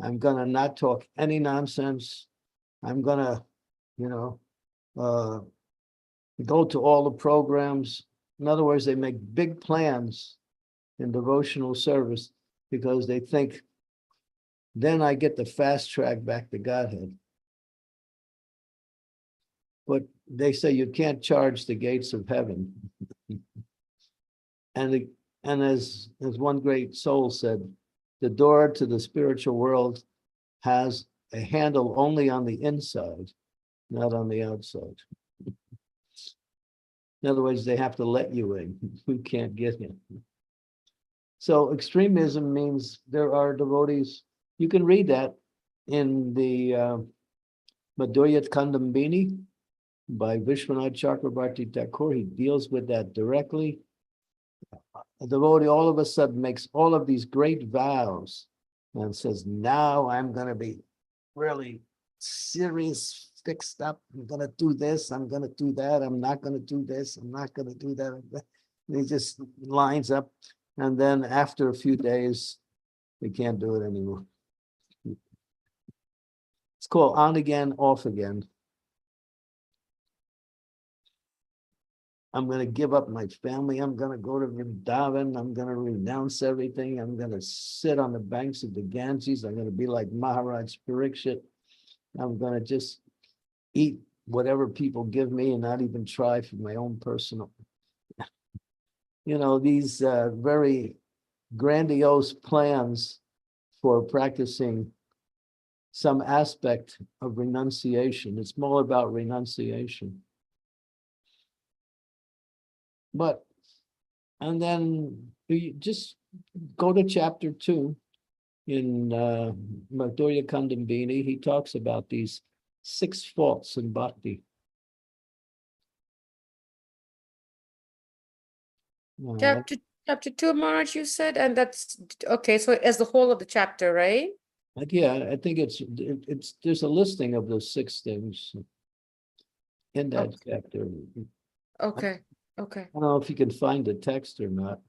I'm going to not talk any nonsense. I'm going to, go to all the programs. In other words, they make big plans in devotional service because they think then I get the fast track back to Godhead. But they say you can't charge the gates of heaven. And as one great soul said, the door to the spiritual world has a handle only on the inside, not on the outside. In other words, they have to let you in. You can't get in. So extremism means there are devotees. You can read that in the Madhurya Kandambini by Vishwanath Chakrabarti Thakur. He deals with that directly. A devotee all of a sudden makes all of these great vows and says, now I'm going to be really serious, fixed up. I'm going to do this. I'm going to do that. I'm not going to do this. I'm not going to do that. And he just lines up. And then after a few days, they can't do it anymore. It's called on again, off again. I'm going to give up my family. I'm going to go to Vrindavan. I'm going to renounce everything. I'm going to sit on the banks of the Ganges. I'm going to be like Maharaj Parikshit. I'm going to just eat whatever people give me and not even try for my own personal. You know, these very grandiose plans for practicing some aspect of renunciation. It's more about renunciation. But, and then you just go to chapter 2 in Madhurya Kandambini. He talks about these 6 faults in bhakti. Chapter 2, Maharaj, you said, and that's okay. So as the whole of the chapter, right? Yeah, I think it's there's a listing of those 6 things in that chapter. Okay. Okay. I don't know if you can find the text or not.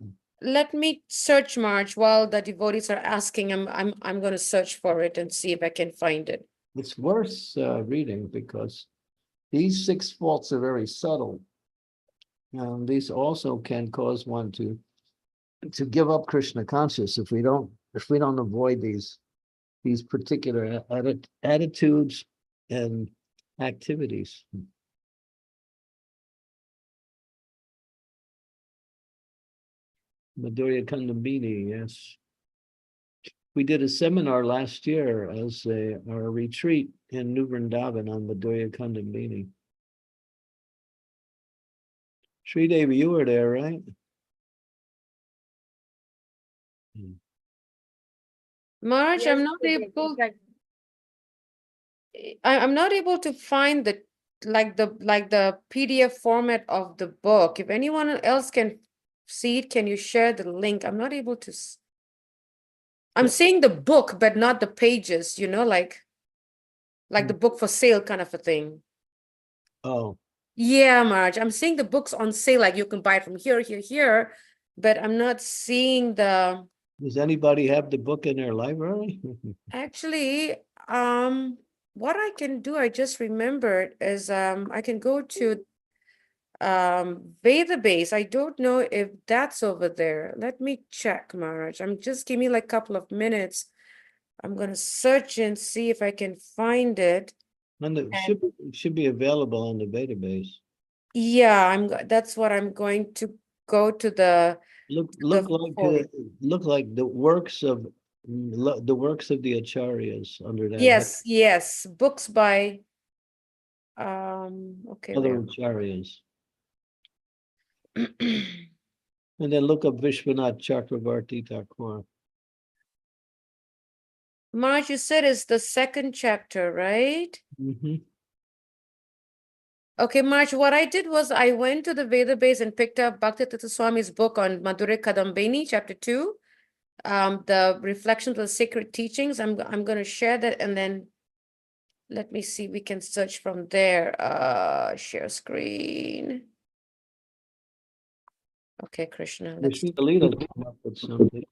Let me search, March, while the devotees are asking. I'm going to search for it and see if I can find it. It's worth reading because these 6 faults are very subtle. These also can cause one to give up Krishna consciousness if we don't avoid these particular attitudes and activities. Madhurya Kandambini, yes. We did a seminar last year as a retreat in New Vrindavan on Madhurya Kandambini. Sri Devi, you were there, right? March, I'm not able. I'm not able to find the PDF format of the book. If anyone else can see it, can you share the link? I'm not able to. I'm seeing the book, but not the pages. You know, like the book for sale kind of a thing. Oh, Yeah, Marge, I'm seeing the books on sale, like you can buy it from here, here, but I'm not seeing the. does anybody have the book in their library? Actually, what I can do, I just remembered, is I can go to Database. I don't know if that's over there. Let me check, Marge. Just give me like a couple of minutes. I'm gonna search and see if I can find it. And it should be available on the database. Yeah, that's what I'm going to go to the Look folder. like the works of the acharyas under that. Yes, books by okay, Other where acharyas. And then look up Vishwanath Chakrabarti Thakur. Marge, you said it's the 2nd chapter, right? Okay, Marge, what I did was I went to the Database and picked up Bhakti Swami's book on Madhurya Kadambini, chapter 2, the reflections of the sacred teachings. I'm going to share that, and then let me see, we can search from there. Share screen. Okay, Krishna. Let's Leela came up with something.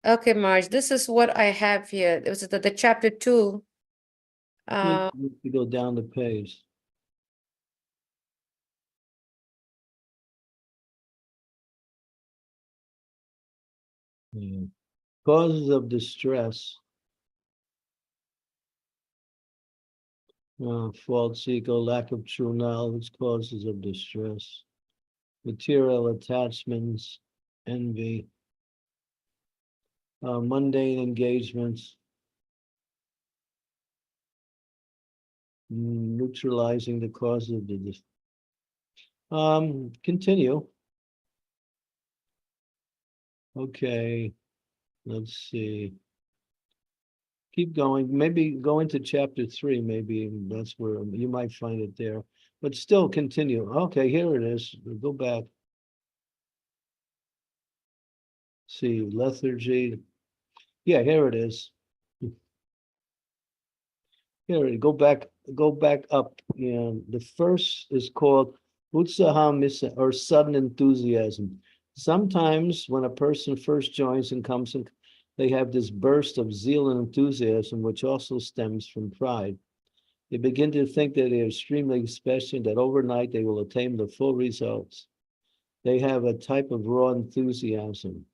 Okay, Marge, this is what I have here. It was the chapter 2. You go down the page. Yeah. Causes of distress. False ego, lack of true knowledge, causes of distress. Material attachments, envy, mundane engagements, neutralizing the cause of the Continue. Okay, let's see. Keep going. Maybe go into chapter 3. Maybe that's where you might find it there. But still continue. Okay, here it is. Go back. See, lethargy. Yeah, here it is. Here, go back up. And the first is called Utsaham or sudden enthusiasm. Sometimes when a person first joins and comes in, they have this burst of zeal and enthusiasm, which also stems from pride. They begin to think that they are extremely special, that overnight they will attain the full results. They have a type of raw enthusiasm.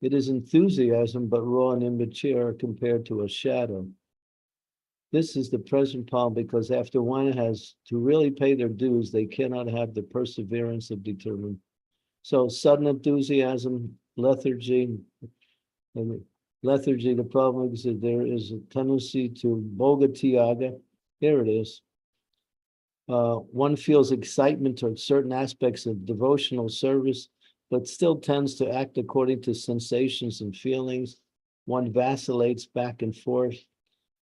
It is enthusiasm, but raw and immature compared to a shadow. This is the present problem because after one has to really pay their dues, they cannot have the perseverance of determined. So sudden enthusiasm, lethargy. Lethargy, the problem is that there is a tendency to boga tiaga. Here it is. One feels excitement towards certain aspects of devotional service, but still tends to act according to sensations and feelings. One vacillates back and forth.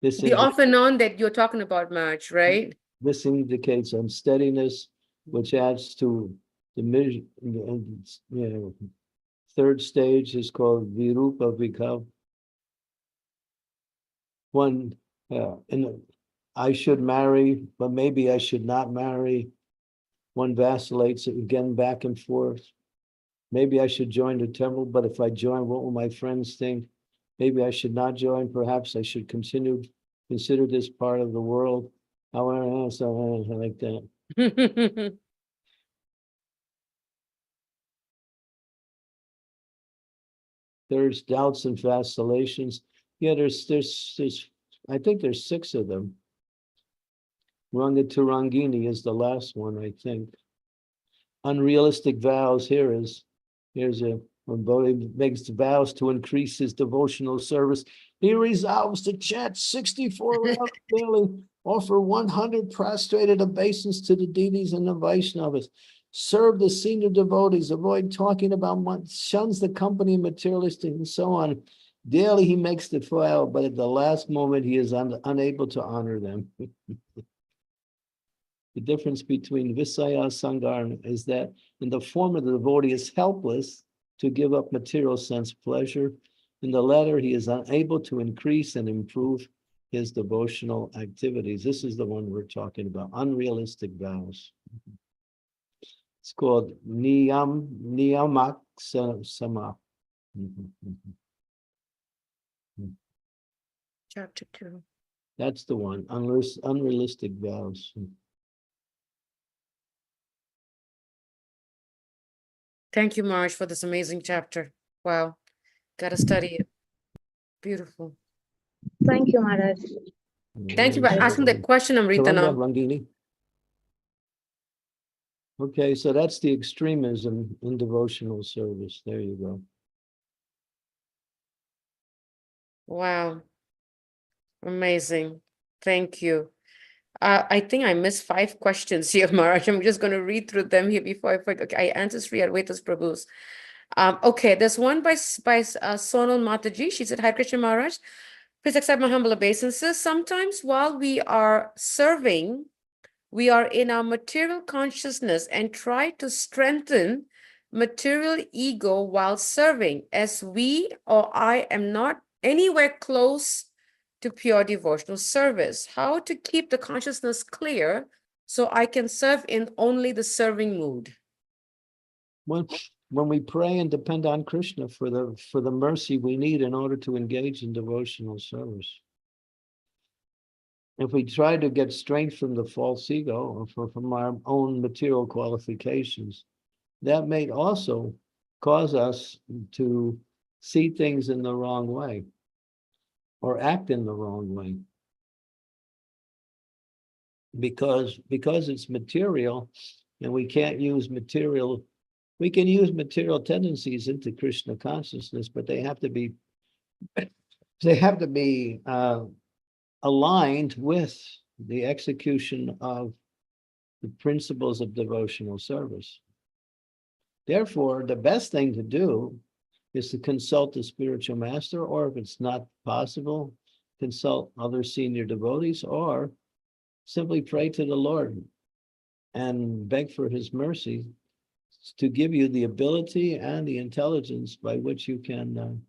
The off and on that you're talking about, Marge, right? This indicates unsteadiness, which adds to the third stage is called virupa vikav. One, and I should marry, but maybe I should not marry. One vacillates again back and forth. Maybe I should join the temple, but if I join, what will my friends think? Maybe I should not join. Perhaps I should consider this part of the world. I want to ask something like that. There's doubts and vacillations. Yeah, there's I think there's 6 of them. Rangaturangini is the last one, I think. Unrealistic vows. Here's when Bodhi makes vows to increase his devotional service. He resolves to chant 64 rounds daily, offer 100 prostrated obeisance to the deities and the Vaishnavas, serve the senior devotees, avoid talking about shuns the company of materialistic and so on. Daily he makes the vow, but at the last moment he is unable to honor them. The difference between Visaya Sangar is that in the former, the devotee is helpless to give up material sense pleasure. In the latter, he is unable to increase and improve his devotional activities. This is the one we're talking about, unrealistic vows. It's called Niyamak Sama. Chapter 2. That's the one, unrealistic vows. Thank you, Marge, for this amazing chapter. Wow. Gotta study it. Beautiful. Thank you, Maharaj. Thank you for asking that question, Amritana. Rangini. Okay, so that's the extremism in devotional service. There you go. Wow. Amazing. Thank you. I think I missed 5 questions here, Maharaj. I'm just going to read through them here before I forget. Okay, I answered Sri Advaitas Prabhu's. Okay, there's one by Sonal Mataji. She said, Hare Krishna Maharaj, please accept my humble obeisances. Sometimes while we are serving, we are in our material consciousness and try to strengthen material ego while serving, as we or I am not anywhere close to pure devotional service. How to keep the consciousness clear so I can serve in only the serving mood? When we pray and depend on Krishna for the mercy we need in order to engage in devotional service. If we try to get strength from the false ego or from our own material qualifications, that may also cause us to see things in the wrong way or act in the wrong way. Because it's material and we can't use material, we can use material tendencies into Krishna consciousness, but they have to be aligned with the execution of the principles of devotional service. Therefore, the best thing to do is to consult the spiritual master, or if it's not possible, consult other senior devotees, or simply pray to the Lord and beg for his mercy to give you the ability and the intelligence by which you can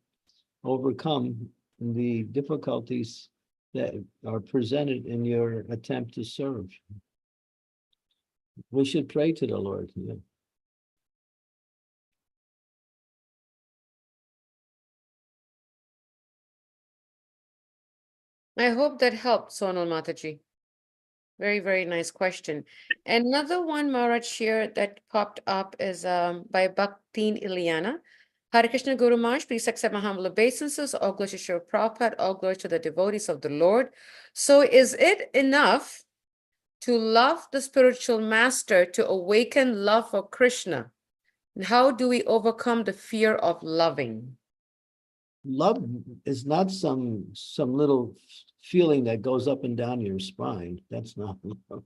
overcome the difficulties that are presented in your attempt to serve. We should pray to the Lord. Yeah. I hope that helped, Sonal Mataji. Very, very nice question. Another one, Maharaj, here that popped up is by Bhaktin Ilyana. Hare Krishna Guru Maharaj, please accept my humble obeisances. All glory to Srila Prabhupada, all glory to the devotees of the Lord. So is it enough to love the spiritual master to awaken love for Krishna? And how do we overcome the fear of loving? Love is not some little feeling that goes up and down your spine. That's not love.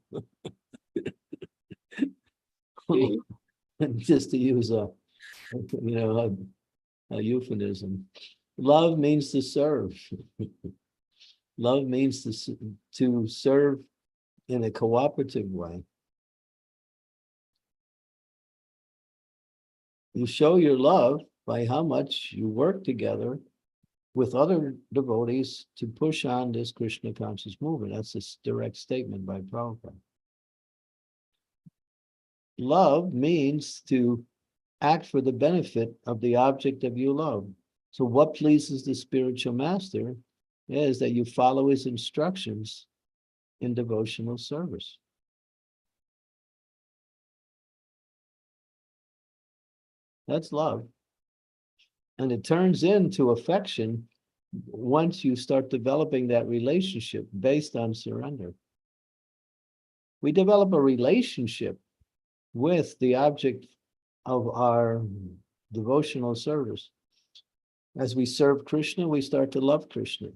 Just to use a euphemism. Love means to serve. Love means to serve in a cooperative way. You show your love by how much you work together with other devotees to push on this Krishna conscious movement. That's a direct statement by Prabhupada. Love means to act for the benefit of the object of your love. So what pleases the spiritual master is that you follow his instructions in devotional service. That's love. And it turns into affection once you start developing that relationship based on surrender. We develop a relationship with the object of our devotional service. As we serve Krishna, we start to love Krishna.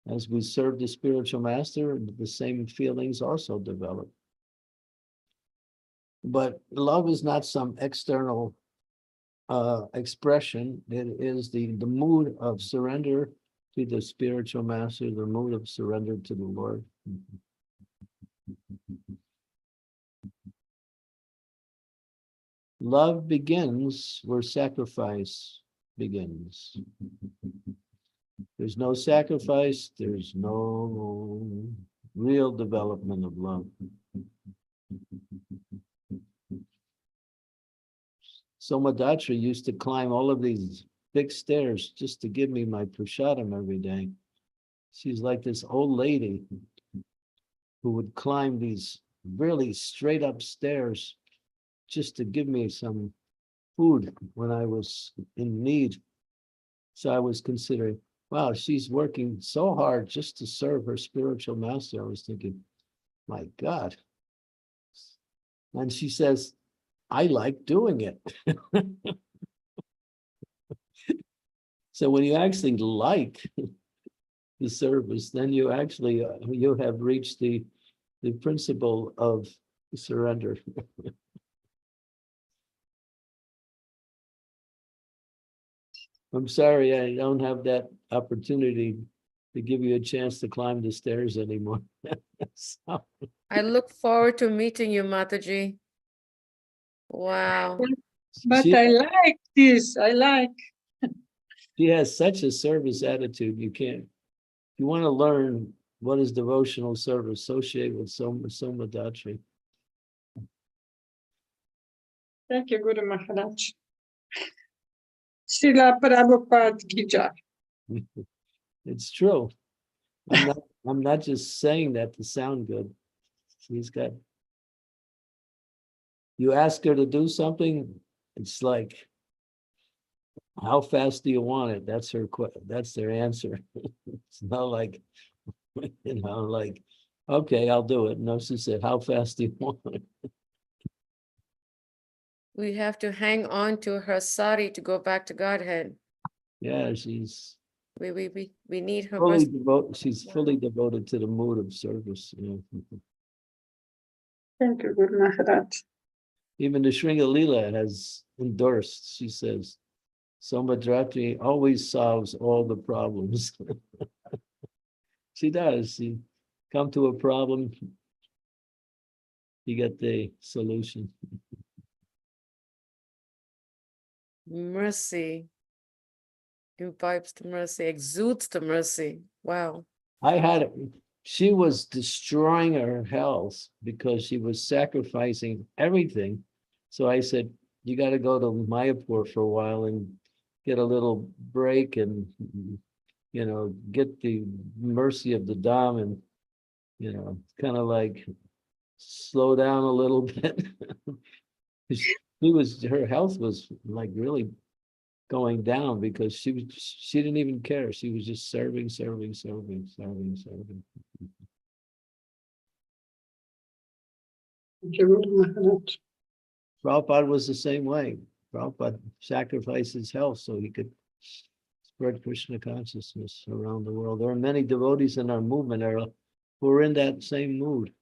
As we serve the spiritual master, the same feelings also develop. But love is not some external expression. It is the mood of surrender to the spiritual master, the mood of surrender to the Lord. Love begins where sacrifice begins. There's no sacrifice, there's no real development of love. Somadatra used to climb all of these big stairs just to give me my prasadam every day. She's like this old lady who would climb these really straight up stairs just to give me some food when I was in need. So I was considering, wow, she's working so hard just to serve her spiritual master. I was thinking, my God. And she says, I like doing it. So when you actually like the service, then you actually, you have reached the principle of surrender. I'm sorry, I don't have that opportunity to give you a chance to climb the stairs anymore. So, I look forward to meeting you, Mataji. Wow. But she, I like this. I like. she has such a service attitude. You can't. If you want to learn what is devotional service, associate with Somadatri. Thank you, Guru Maharaj. Srila Prabhupada ki jai. It's true. I'm not just saying that to sound good. She's got. You ask her to do something, it's like, how fast do you want it? That's their answer. It's not like, like, okay, I'll do it. No, she said, how fast do you want it? We have to hang on to her sari to go back to Godhead. Yeah, she's We need her. fully mercy. devoted. She's fully devoted to the mood of service. Thank you, Guru Maharaj. Even the Sringalila has endorsed, she says, Somadratri always solves all the problems. She does. She come to a problem, you get the solution. Mercy. Imbibes the mercy, exudes the mercy. Wow. She was destroying her health because she was sacrificing everything. So I said, you got to go to Mayapur for a while and get a little break and, get the mercy of the Dham and, kind of like slow down a little bit. Her health was like really going down because she didn't even care. She was just serving. Thank you, Guru Maharaj. Prabhupada was the same way. Prabhupada sacrificed his health so he could spread Krishna consciousness around the world. There are many devotees in our movement who are in that same mood.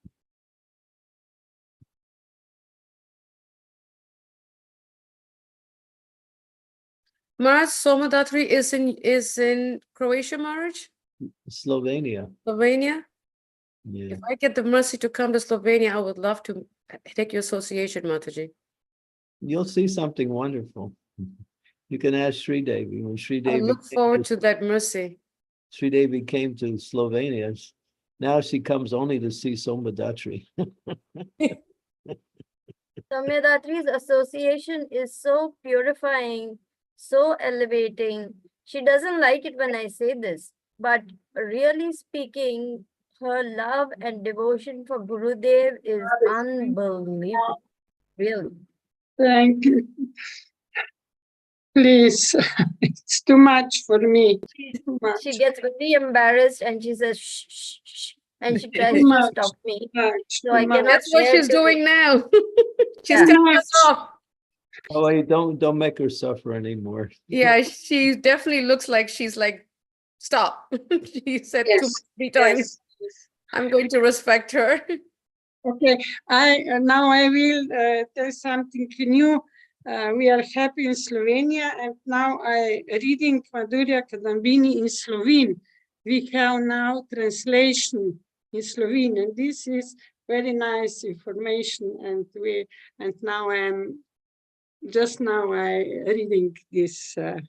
Maharaj, Somadatri is in Croatia, Maharaj? Slovenia. Slovenia? Yeah. If I get the mercy to come to Slovenia, I would love to take your association, Mataji. You'll see something wonderful. You can ask Sri Devi. When Sri I Devi look forward to that mercy. Sri Devi came to Slovenia. Now she comes only to see Somadatri. Samyadatri's association is so purifying, so elevating. She doesn't like it when I say this, but really speaking, her love and devotion for Gurudev is unbelievable. Really. Thank you. Please, it's too much for me. Too much. She gets very embarrassed and she says, shh, shh, shh, and she tries Too to much. stop me. Much, So too I much. cannot That's what bear she's to- doing now. She's Yeah. telling us off. Oh, wait, don't make her suffer anymore. Yeah, she definitely looks like she's like, stop. She said Yes, too many times. Yes. I'm going to respect her. Okay, now I will tell something new. We are happy in Slovenia, and now I reading Madhurya Kadambini in Slovene. We have now translation in Slovene, and this is very nice information. And now I reading this Madhurya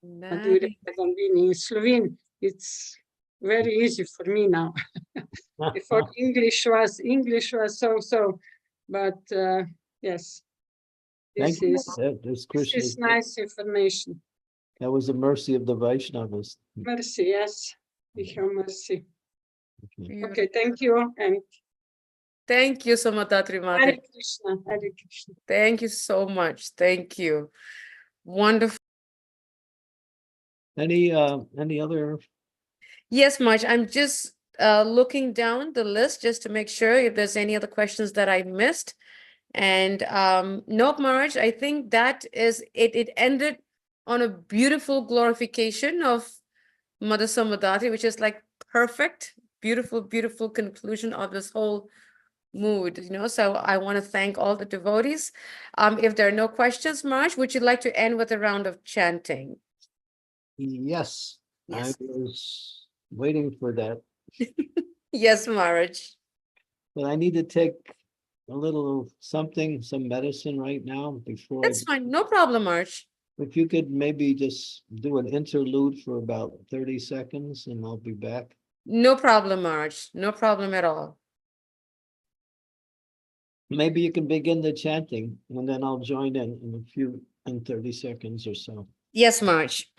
Nice. Kadambini in Slovene. It's very easy for me now. Before English was so, but yes, Thank this you. is That's this Krishna. is nice information. That was the mercy of the Vaishnavas. Mercy, yes, we have mercy. Beautiful. Okay, thank you, and Thank you, Somadatri Hare Mataji. Krishna, Hare Krishna. Thank you so much. Thank you. Wonderful. Any other? Yes, Marge, I'm just looking down the list just to make sure if there's any other questions that I missed. And nope, Marge, I think that is it. It ended on a beautiful glorification of Mother Somadati, which is like perfect, beautiful, beautiful conclusion of this whole mood, So I want to thank all the devotees. If there are no questions, Marge, would you like to end with a round of chanting? Yes, Yes. I was waiting for that, Yes, Marge. but I need to take a little something, some medicine right now before That's fine. No problem, Marge. if you could maybe just do an interlude for about 30 seconds and I'll be back. No problem, Marge. No problem at all. Maybe you can begin the chanting and then I'll join in 30 seconds or so. Yes, Marge.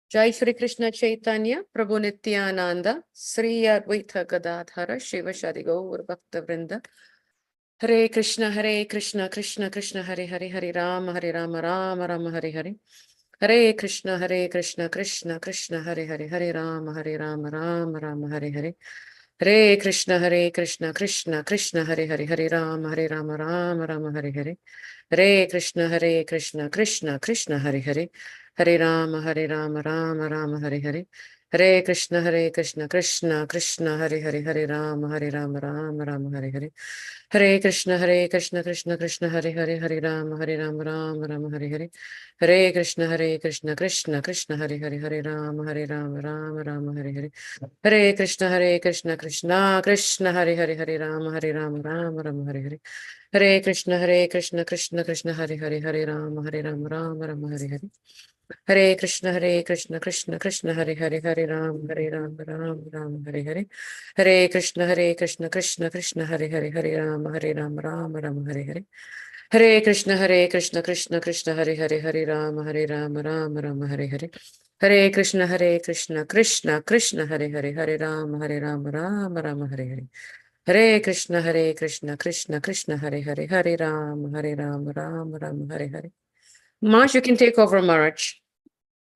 Jai Shri Krishna Chaitanya, Prabhu Nityananda, Sri Advaita Gadadhara, Shiva Shadi Gaur Bhakta Vrinda. Hare Krishna, Krishna Krishna, Hare Hare, Hare Rama, Rama Rama, Hare Hare. Hare Krishna, Krishna Krishna, Hare Hare, Hare Rama, Rama Rama, Hare Hare. Hare Krishna, Krishna Krishna, Hare Hare, Hare Rama, Rama Rama, Hare Hare. Hare Krishna, Krishna Krishna, Hare Hare. Hare Rama, Rama Rama, Hare Hare. Hare Krishna, Krishna Krishna, Hare Hare, Hare Rama, Rama Rama, Hare Hare. Hare Krishna, Krishna Krishna, Hare Hare, Hare Rama, Rama Rama, Hare Hare. Hare Krishna, Krishna Krishna, Hare Hare, Hare Rama, Rama Rama, Hare Hare. Hare Krishna, Krishna Krishna, Hare Hare, Hare Rama, Rama Rama, Hare Hare. Hare Krishna, Krishna Krishna, Hare Hare, Hare Rama, Rama Rama, Hare Hare. Hare Krishna, Krishna Krishna, Hare Hare, Hare Rama, Rama, Hare Hare. Hare Krishna, Krishna Krishna, Hare Hare, Hare Rama, Rama, Hare Hare. Hare Krishna, Krishna Krishna, Hare Hare, Hare Rama, Rama, Hare Hare. Hare Krishna, Krishna Krishna, Hare Hare, Hare Rama, Rama, Hare Hare. Hare Krishna, Krishna Krishna, Hare Hare, Hare Rama, Rama, Hare Hare. March, you can take over, March.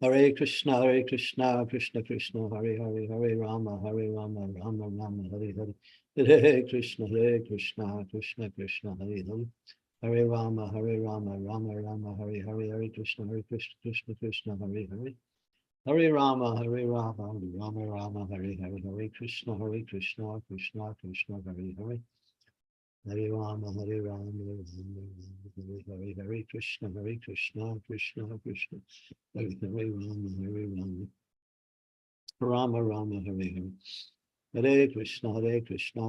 Hare Krishna, Krishna Krishna, Hare Hare, Hare Rama, Rama Rama, Hare Hare. Hare Krishna, Krishna Krishna, Hare Hare. Hare Rama, Rama Rama, Hare Hare, Hare Krishna, Krishna, Hare Hare. Hare Rama, Rama Rama, Hare Hare, Hare Krishna, Krishna Krishna, Hare Hare. Hare Rama, Rama Hare Hare, Hare Krishna, Krishna Krishna, Hare Hare, Rama Rama, Hare Hare. Hare Krishna,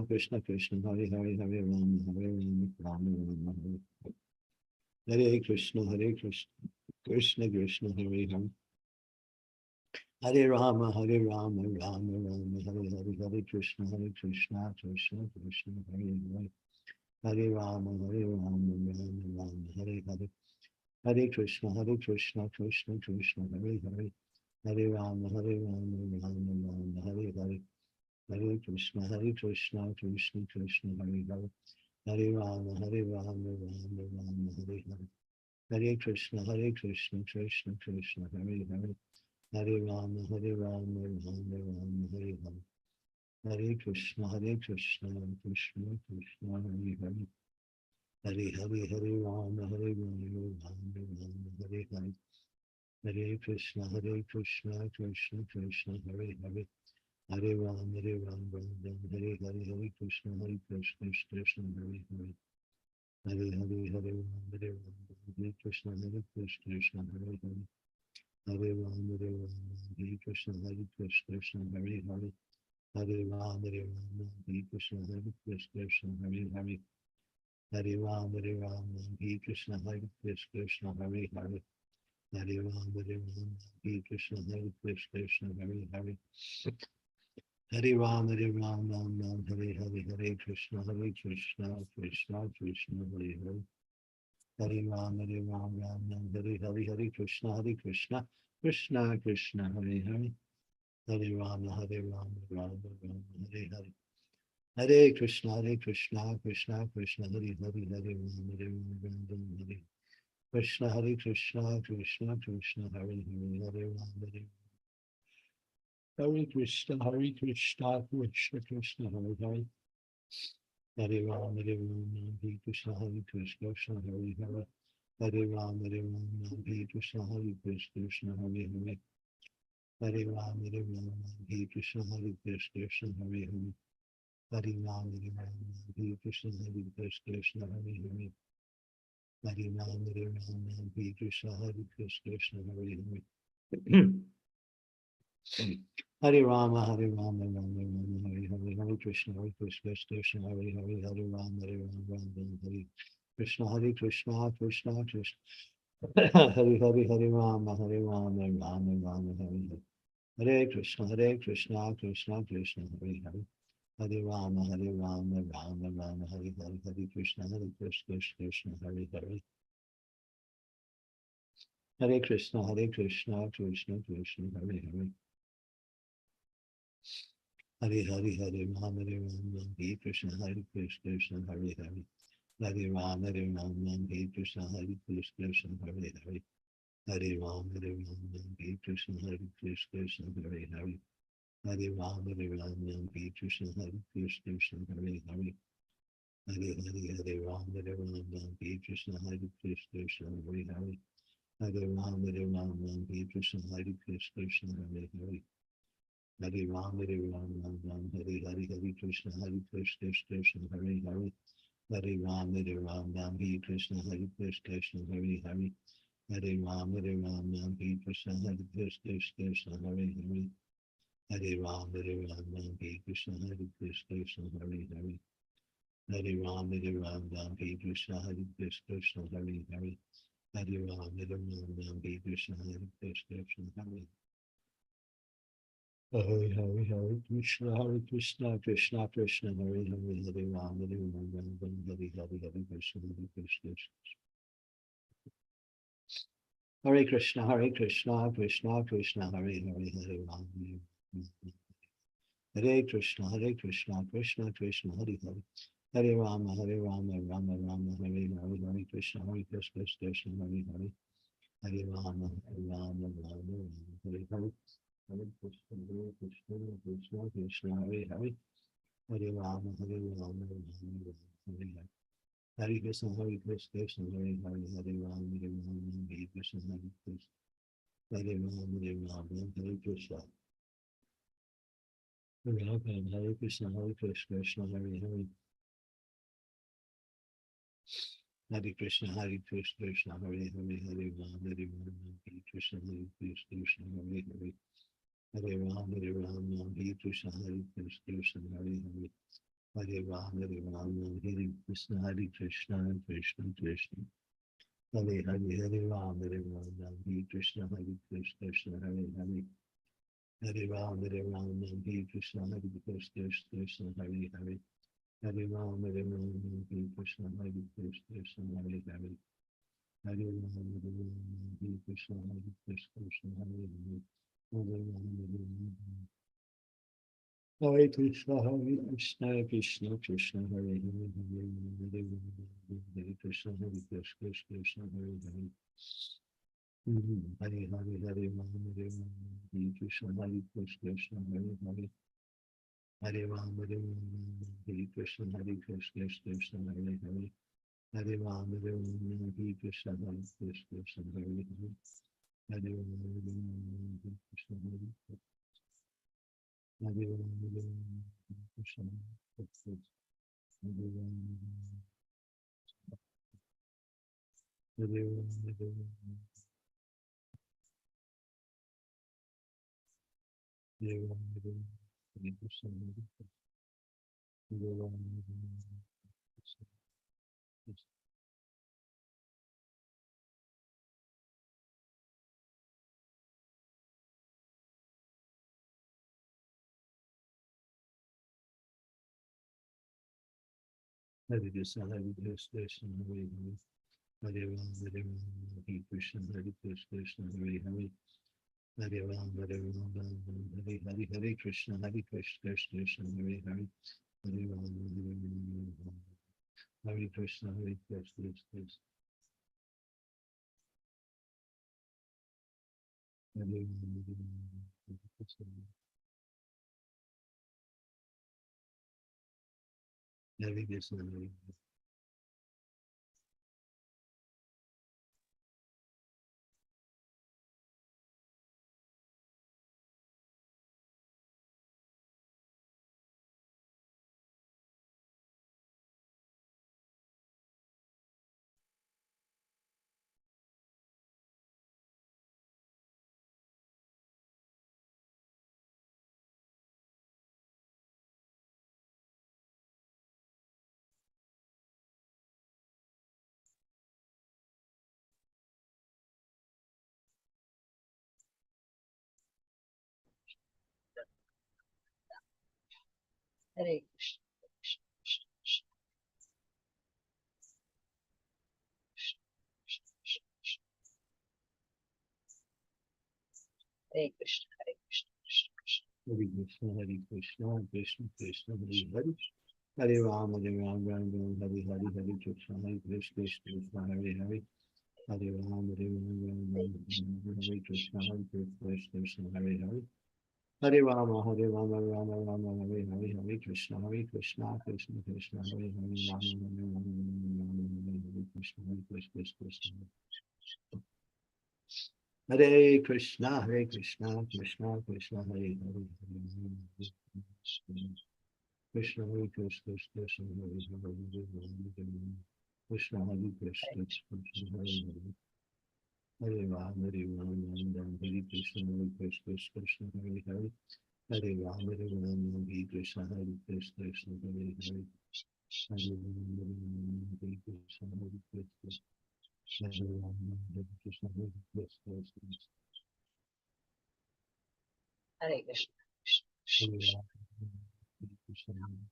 Krishna Krishna, Hare Hare, Hare Rama, Rama Rama, Hare Krishna, Krishna Krishna, Hare Hare. Hare Rama, Rama Rama, Hare Hare, Hare Krishna, Krishna Krishna, Hare Hare. Hare Rama, Rama, Hare Hare. Hare Krishna, Krishna Krishna, Hare Hare. Hare Rama, Rama, Hare Hare. Hare Krishna, Krishna Krishna, Hare Hare. Hare Rama, Rama, Hare Hare. Hare Krishna, Krishna Krishna, Hare Hare. Hare Rama, Rama, Hare Hare. Hare Krishna, Krishna Krishna, Hare Hare. Hare Hare, Hare Rama, Hare Hare. Hare Krishna, Krishna Krishna, Hare Hare. Hare Rama, Hare Hare, Hare Krishna, Krishna, Hare Hare. Hare Hare, Hare Rama, Hare Krishna, Krishna, Hare Hare. Hare Rama, Hare Krishna, Krishna, Hare Hare. Hare Rama, Hare Krishna, Krishna, Hare Hare. Hare Rama, Hare Krishna, Krishna, Hare Hare. Hare Rama, Hare Krishna, Krishna, Hare Hare. Hare Rama, Hare Hare, Hare Krishna, Krishna Krishna, Hare Hare. Hare Rama, Hare Hare, Hare Krishna, Krishna Krishna, Hare Hare. Hare Rama, Rama, Hare Hare. Hare Krishna, Krishna Krishna, Hare Hare, Hare Rama, Hare Krishna, Krishna Krishna, Hare Hare, Hare Rama, Hare Krishna, Krishna Krishna, Hare Hare. Hare Rama, Hare Krishna, Krishna, Hare Hare. Hare Rama, Hare Krishna, Krishna, Hare Hare. Hare Rama, Hare Krishna, Krishna, Hare Hare. Hare Rama, Hare Krishna, Krishna, Hare Hare. Hare Rama, Hare Krishna, Krishna, Hare Hare. Hare Rama, Rama Rama, Hare Hare, Hare Krishna, Krishna, Hare Hare, Hare Rama, Hare Krishna, Krishna Krishna, Hare Hare, Hare Rama, Rama Rama, Hare Hare. Hare Krishna, Krishna Krishna, Hare Hare. Hare Rama, Rama Rama, Hare Hare, Hare Krishna, Krishna, Hare Hare. Hare Krishna, Krishna Krishna, Hare Hare. Hare Hare, Hare Rama, Hare Krishna, Krishna, Hare Hare. Hare Rama, Hare Krishna, Krishna, Hare Hare. Hare Rama, Hare Krishna, Krishna, Hare Hare. Hare Rama, Hare Krishna, Krishna, Hare Hare. Hare Hare, Hare Rama, Hare Krishna, Krishna, Hare Hare. Hare Rama, Hare Krishna, Krishna, Hare Hare. Hare Ram, Hare Ram, Ram Ram, Hare Hare, Hare Krishna, Krishna, Hare Hare. Hare Ram, Hare Ram, Ram Hare Krishna, Krishna, Hare Hare. Hare Ram, Hare Ram, Ram Hare Krishna, Krishna, Hare Hare. Hare Ram, Hare Ram, Ram Hare Krishna, Krishna, Hare Hare. Hare Ram, Hare Ram, Ram Hare Krishna, Krishna, Hare Hare. Hare Ram, Hare Ram, Ram Hare Krishna, Krishna, Hare Hare. Hare Krishna, Krishna, Krishna, Hare Hare. Hare Ram, Hare Ram, Ram Hare Hare, Hare Krishna, Krishna. Hare Krishna, Krishna, Krishna, Hare Hare, Hare Ram, Hare Krishna, Krishna, Krishna, Hare Hare. Hare Rama, Rama, Rama, Hare Hare, Hare Krishna, Krishna, Hare Hare. Hare Rama, Rama, Rama, Hare Hare. Hare Krishna, Krishna, Krishna, Hare Hare. Hare Rama, Rama, Hare Hare. Hare Krishna, Krishna, Hare Hare, Hare Rama, Hare Krishna, Hare Krishna. Hare Ram, Hare Ram, Hare Krishna. Hare Ram, Hare Krishna, Krishna, Hare Hare. Hare Krishna, Krishna, Hare Hare, Hare Ram, Hare Ram, Hare Krishna, Krishna, Hare Hare. Hare Ram, Hare Ram, Hare Krishna, Krishna, Hare Hare. Hare Ram, Hare Ram, Hare Krishna, Krishna, Krishna. Hare Hare, Hare Ram, Hare Ram, Hare Krishna, Krishna, Hare Hare. Hare Ram, Hare Ram, Hare Krishna, Krishna, Hare Hare. Hare Ram, Hare Ram, Hare Krishna, Krishna, Hare Hare. Hare Ram, Hare Ram, Hare Krishna, Krishna, Hare Hare. Hare Ram, Hare Ram. Hare Krishna, Krishna, Krishna, Hare Hare, Hare Ram, Hare Ram, Hare Krishna, Krishna, Hare Hare. Hare Hare, Hare Ram, Hare Ram, Hare Krishna, Krishna, Hare Hare. Hare Ram, Hare Ram, Hare Krishna, Krishna, Hare Hare. Hare Ram, Hare Ram, Hare Krishna, Krishna, Hare Hare. Hare Ram, Hare Ram, Hare Krishna, Hare Hare. Hare Ram, Hare Ram, Hare Krishna, Krishna. Hare Ram, Hare Ram, Hare Ram. Hare Ram, Hare Ram, Hare Krishna, Hare Hare. Hare Ram, Hare Ram, Krishna, Krishna. Hare Krishna, Krishna, Hare Hare. Hare Ram, Hare Ram, Hare Krishna, Krishna, Hare Hare. Hare Ram, Hare Ram, Hare Hare, Hare Krishna, Krishna, Hare Hare. Hare Ram, Hare Ram, Hare Krishna, Krishna. Hare Ram, Hare Ram, Hare Krishna. Hare Krishna, Hare Krishna. Hare Krishna. Krishna, Krishna, Krishna. Hare Krishna, Hare Krishna, Krishna, Krishna. Hare Krishna, Hare Krishna, Krishna, Krishna, Hare Hare. Hare Ram, Hare Ram, Ram Ram, Hare Hare, Hare Krishna, Krishna, Hare Hare. Hare Ram, Hare Ram, Ram Ram, Hare Krishna, Krishna, Hare Hare. Hare Rama, Hare Rama, Rama Rama, Hare Hare, Hare Krishna, Krishna, Krishna, Hare Hare, Rama Rama, Rama Rama, Hare Krishna, Krishna. Hare Krishna, Krishna Krishna, Hare Hare, Krishna Hare Krishna, Krishna Hare Hare, Krishna Hare Krishna, Krishna Hare Hare. Hare Ram, Hare Ram, Hare Krishna, Krishna Hare Hare. Hare Ram, Hare Ram, Hare Krishna, Krishna Hare Hare. Hare Ram, Hare Krishna, Krishna Hare Ram, Hare Krishna, Krishna. Hare Krishna. Hare Ram, Hare Krishna, Hare Ram,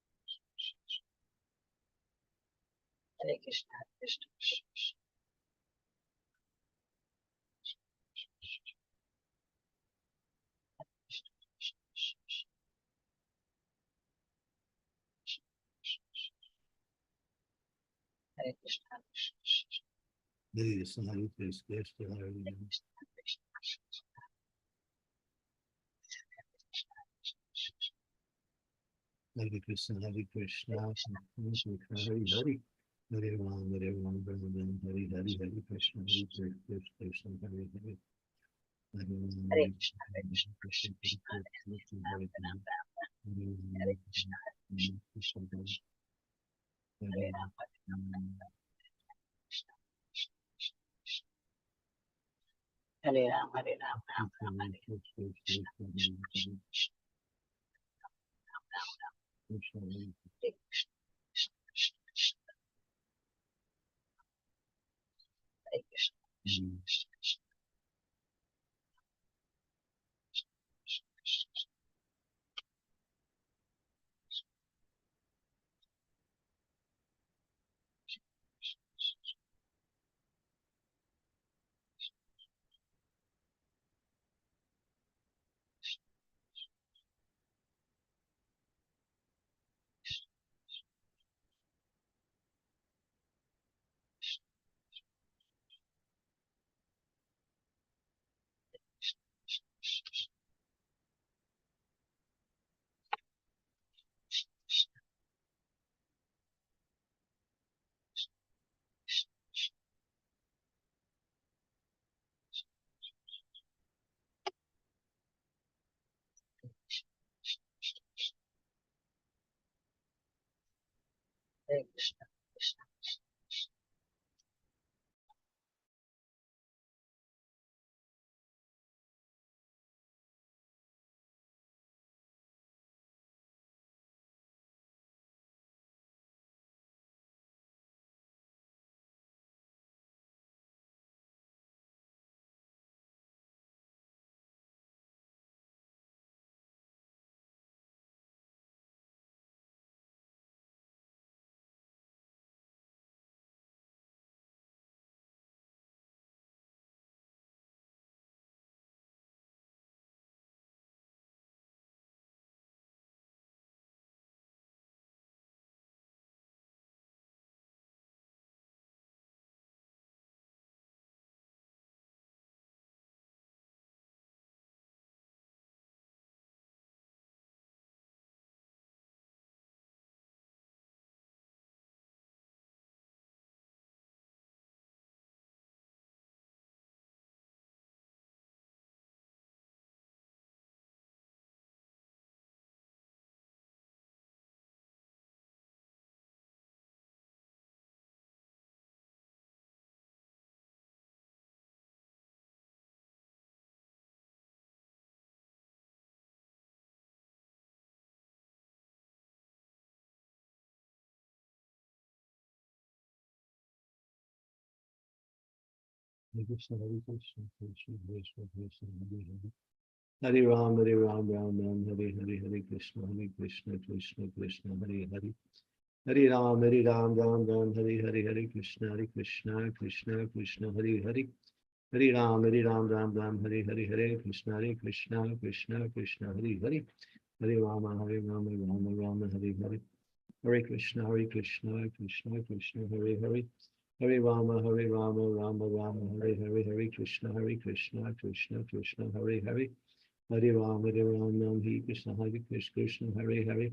Hare Krishna. Hare Krishna. Hare Krishna. Hare Krishna, Hare Krishna, Hare Ram. Hare Krishna, Hare Krishna, Krishna Hare Hare. Hare Ram, Hare Ram, Hare Ram, Hare Hare, Hare Krishna, Hare Krishna, Krishna Hare Hare. Hare Ram, Hare Hare Krishna. Krishna, Krishna Hare Hare. Hare Hare Ram, Krishna. Krishna Hare Hare. Hare Ram, Hare Ram, Ram Krishna Ram, Hare Krishna, Krishna. Krishna Hare Hare. Krishna Hare Hare Krishna. Hare Krishna. Hare. Hare Krishna. Krishna. Hare Krishna, Hare Krishna, Krishna Krishna, Krishna Hare Hare. Hare Ram, Hare Ram, Ram Ram, Hare Hare, Hare Krishna, Krishna Krishna, Hare Hare. Hare Ram, Hare Ram, Ram Ram, Hare Hare, Hare Krishna, Krishna Krishna, Hare Hare. Hare Ram, Hare Ram, Ram Ram, Hare Hare, Hare Krishna, Krishna Krishna, Hare Hare. Hare Rama, Hare Rama, Rama Rama, Hare Hare. Hare Krishna, Hare Krishna, Krishna Krishna, Hare Hare. Hare Rama, Rama Rama, Hare Hare, Hare Krishna, Krishna Krishna, Hare Hare. Hare Rama, Hare Krishna, Krishna, Hare Hare.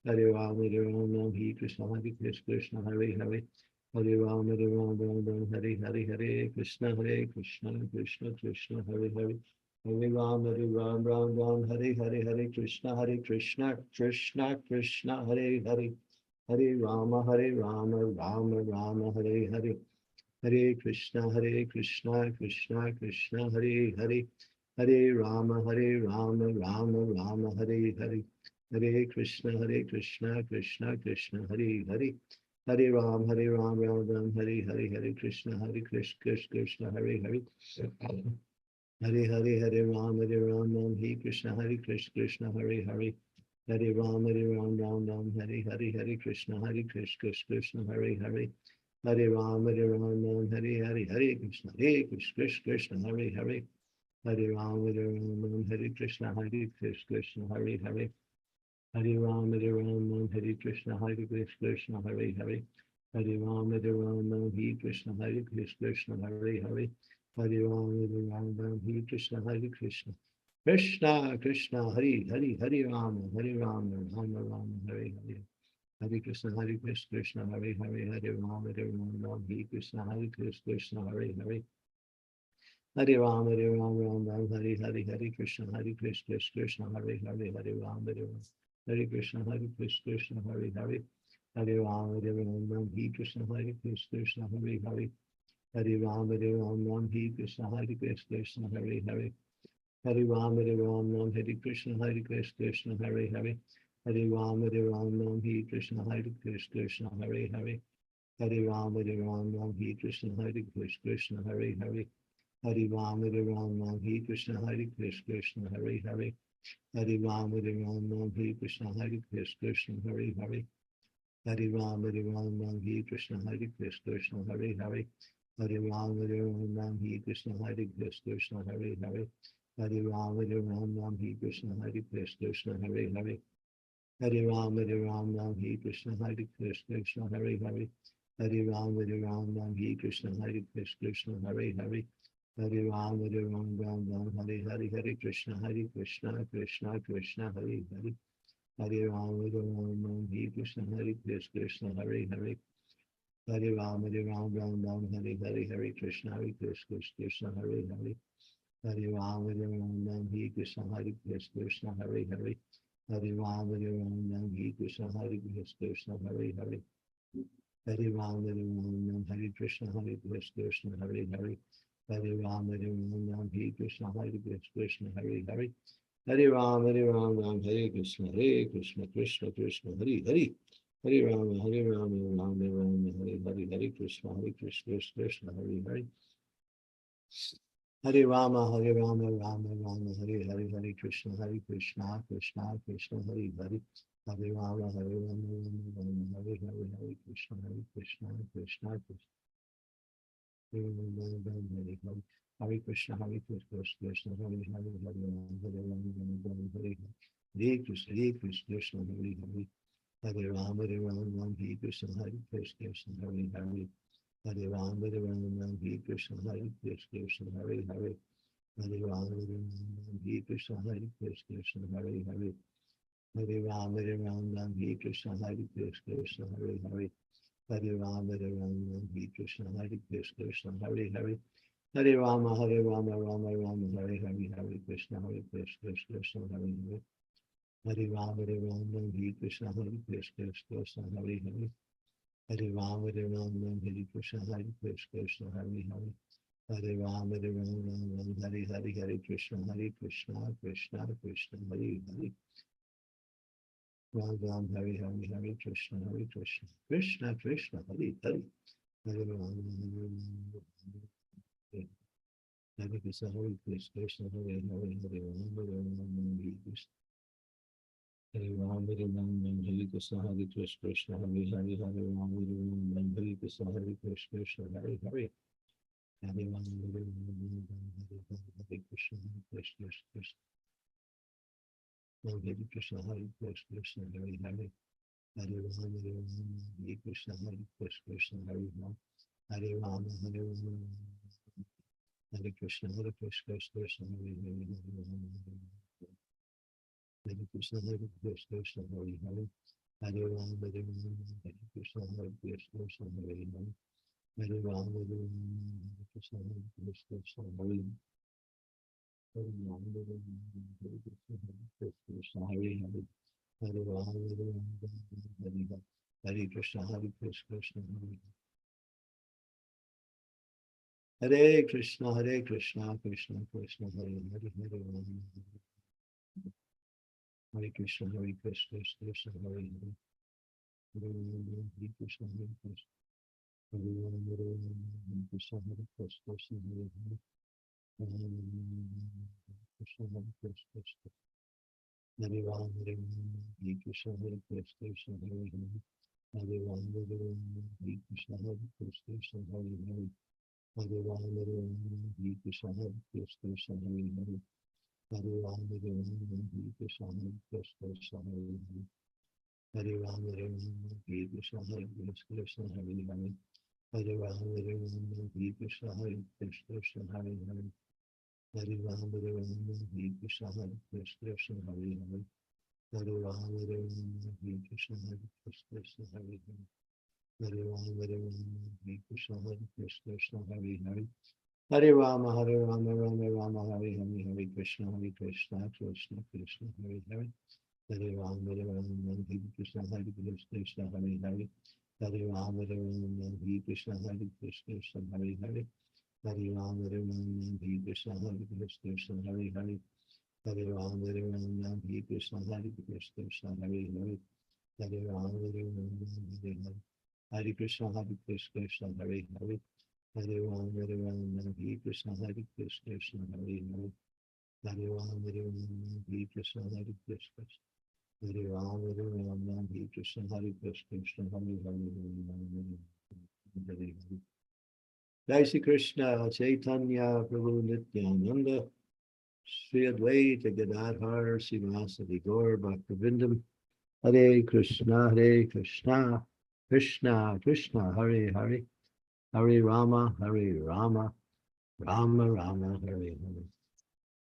Hare Rama, Hare Krishna, Krishna, Hare Hare. Hare Rama, Hare Hare Krishna, Krishna Krishna, Hare Hare. Hare Rama, Hare Hare Krishna, Krishna Krishna, Hare Hare. Hare Rama, Rama Hare Hare. Hare Krishna, Krishna Krishna, Hare Hare. Hare Rama, Rama Hare Hare. Hare Krishna, Krishna Krishna, Hare Hare. Hare Ram, Ram, Hare Krishna, Krishna, Hare Hare. Hare Ram, Ram, Hare Krishna, Krishna, Hare Hare. Hare Ram, Ram, Hare Krishna, Krishna, Hare Hare. Hare Ram, Ram, Hare Krishna, Krishna, Hare Hare. Hare Ram, Ram, Hare Krishna, Krishna, Hare Hare. Hare Ram, Hare Krishna, Krishna, Hare Hare. Hare Ram, Ram, Hare Krishna, Krishna, Hare Hare. Hare Ram, Hare Krishna, Krishna. Krishna, Krishna, Hare Hare, Hare Ram, Ram, Hare Hare. Hare Krishna, Krishna, Hare Hare, Hare Ram, Hare Krishna, Krishna, Hare Hare. Hare Ram, Ram, Hare Hare, Hare Krishna, Krishna, Hare Hare, Hare Ram, Hare Krishna, Krishna, Hare Hare. Hare Ram, Ram, Hare Krishna, Krishna, Hare Hare. Hare Ram, Ram, Hare Krishna, Krishna, Hare Hare. Hare Ram, Ram, Hare Krishna, Krishna, Hare Hare. Hare Ram, Ram, Hare Krishna, Krishna, Hare Hare. Hare Ram, Ram, Hare Krishna, Krishna, Hare Hare. Hare Ram, Ram, Hare Krishna, Krishna, Hare Hare. Hare Ram, Ram, Hare Krishna, Krishna, Hare Hare. Hare Ram, Ram, Hare Krishna, Krishna, Hare Hare. Hare Ram, Ram, Hare Krishna, Krishna, Hare Hare. Hare Ram, Ram, Hare Krishna, Krishna, Hare Hare. Hare Ram, Ram, Hare Krishna, Krishna, Hare Hare. Hare Ram, Ram, Hare Krishna, Krishna, Hare Hare. Hare Ram, Ram, Hare Hare, Hare Krishna, Krishna Krishna, Hare Hare. Hare Ram, Ram, Hare Krishna, Krishna, Hare Hare. Hare Ram, Ram, Hare Hare, Hare Krishna, Krishna, Hare Hare. Hare Ram, Ram, Hare Krishna, Krishna, Hare Hare. Hare Ram, Ram, Hare Krishna, Krishna, Hare Hare. Hare Ram, Ram, Hare Krishna, Krishna, Hare Hare. Hare Ram, Ram, Hare Krishna, Krishna, Hare Hare. Hare Ram, Ram, Hare Krishna, Krishna Krishna, Hare Hare. Hare Ram, Ram, Hare Hare, Hare Krishna, Krishna, Hare Hare. Hare Rama, Rama, Hare Hare, Hare Krishna, Krishna Krishna, Hare Hare. Hare Rama, Rama, Hare Hare, Hare Krishna, Krishna Krishna. Hare Krishna, Krishna, Hare Hare, Hare Rama, Hare Hare. Hare Krishna, Hare Hare. Hare Rama, Hare Krishna, Krishna, Hare Hare. Hare Rama, Hare Krishna, Krishna, Hare Hare. Hare Rama, Hare Krishna, Krishna, Hare Hare. Hare Rama, Hare Krishna, Krishna, Hare Hare. Hare Rama, Hare Krishna, Krishna, Hare Hare. Hare Rama, Rama, Hare Hare, Hare Krishna, Krishna, Hare Hare. Hare Rama, Hare Krishna, Krishna, Hare Hare. Hare Rama, Hare Krishna, Krishna, Hare Hare. Hare Rama, Hare Hare, Hare Krishna, Krishna, Krishna, Hare Hare. Ram Ram, Hare Hare, Hare Krishna, Krishna Krishna, Hare Hare. Hare Rama, Hare Krishna, Krishna, Hare Hare, Hare Rama, Hare Krishna. Hare Ram, Hare Krishna, Krishna, Hare Hare, Hare Ram, Hare Krishna, Krishna, Hare Hare. Hare Ram, Hare Krishna, Krishna, Hare Krishna, Hare Krishna, Hare Krishna, Hare Hare. Hare Rama, Hare Krishna, Krishna, Hare Rama, Hare Rama, Hare Rama, Hare Krishna, Krishna, Hare Hare, Hare Krishna, Krishna, Hare Hare, Hare Rama, Hare Rama, Hare Krishna, Krishna, Hare Hare, Hare Rama, Hare Rama, Hare Krishna, Krishna, Hare Hare. Hare Rama, Hare Rama, Hare Krishna, Hare Hare, Hare Rama, Hare Rama, Hare Hare, Hare Krishna, Krishna, Hare Krishna, Krishna, Krishna, Hare Hare, Hare Rama, Hare Krishna, Krishna, Hare Hare, Hare Rama, Hare Krishna, Hare Rama, Hare Krishna, Krishna, Hare Hare, Hare Krishna, Krishna, Hare Rama, Hare Krishna, Krishna, Hare Hare, Hare Rama, Hare Krishna, Krishna, Hare Hare, Hare Rama, Hare Krishna, Krishna, Hare Hare, Hare Rama, Hare Krishna, Krishna, Hare Hare, Hare Rama, Hare Krishna, Krishna, Hare Hare, Hare Rama, Hare Krishna, Krishna, Hare Hare, Hare Rama, Hare Krishna, Krishna, Hare Hare, Hare Rama, Hare Krishna, Krishna, Hare Hare, Hare Rama, Hare Krishna, Krishna, Hare Hare, Hare Rama, Hare Rama, Rama Rama, Hare Hare, Hare Krishna, Krishna, Krishna, Hare Hare, Hare Rama, Hare Rama, Hare Krishna, Krishna, Hare Hare, Hare Rama, Hare Rama, Hare Krishna, Krishna, Hare Hare, Hare Rama, Hare Rama, Hare Krishna, Krishna, Hare Hare, Hare Rama, Hare Rama, Hare Krishna, Krishna, Hare Hare, Hare Rama, Hare Rama, Hare Hare, Hare Krishna, Krishna, Hare Hare, Hare Rama, Hare Rama, Hare Krishna, Krishna, Hare Hare, Hare Rama, Hare Rama, Hare Krishna, Krishna, Hare Rama, Hare Rama, Hare Krishna, Krishna, Hare Hare, Hare Hare. Jai Shri Krishna, Chaitanya, Prabhu Nityananda, Sri Advaita Gadadhar, Srivasadi Gaur Bhaktivinoda, Hare Krishna, Krishna Krishna, Hare Hare, Hare Rama, Rama Rama, Hare Hare.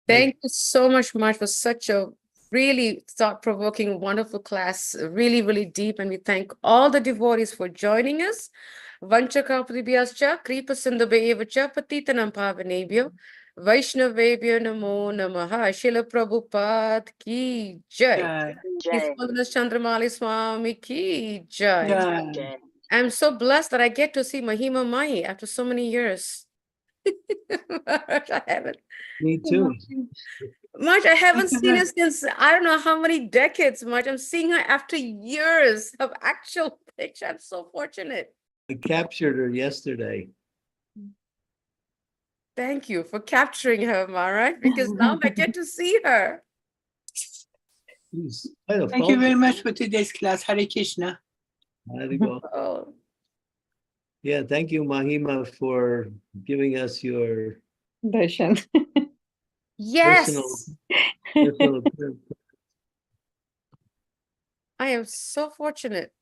Thank you so much for such a really thought-provoking, wonderful class, really, really deep. And we thank all the devotees for joining us. Vanchakapridibhyascha, Kripasindhabhyevacha, Patitanam Pavanebhyo, Vaishnavebhyo Namo Namaha, Srila Prabhupada Ki Jai. His Jai. Holiness Candramauli Swami Ki Jai. Jai. I'm so blessed that I get to see Mahima Mai after so many years. I haven't. Me too. Much I haven't seen her since I don't know how many decades, much. I'm seeing her after years of actual picture. I'm so fortunate. I captured her yesterday. Thank you for capturing her, Maharaj, because now I get to see her. She's quite a Thank you very focus. much for today's class. Hare Krishna. How'd it go? Oh, Yeah, thank you, Mahima, for giving us your Darshan. personal. yes. I am so fortunate.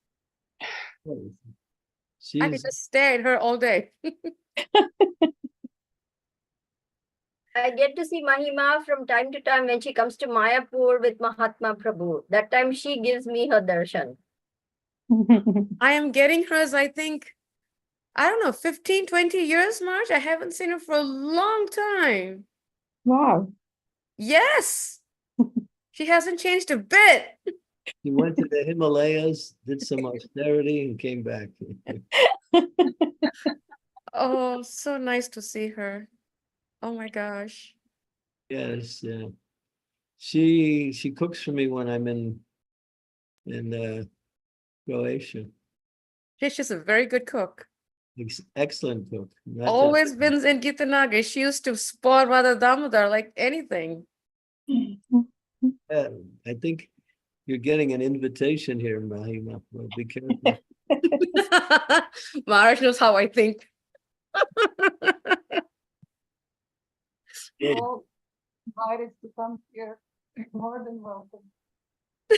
I could She's just stare at her all day. I get to see Mahima from time to time when she comes to Mayapur with Mahatma Prabhu. That time she gives me her darshan. I am getting hers, I think, I don't know, 15, 20 years, March. I haven't seen her for a long time. Wow. Yes. She hasn't changed a bit. she went to the Himalayas, did some austerity, and came back. Oh, so nice to see her. Oh my gosh. Yes, yeah. She cooks for me when I'm in Croatia. She's just a very good cook. Excellent cook. Not just- Always wins in Gitanagar. She used to spoil Radha Damodar like anything. I think you're getting an invitation here, Mahima. Well, be careful. Maharaj knows how I think. Good, All invited to come here, more than welcome.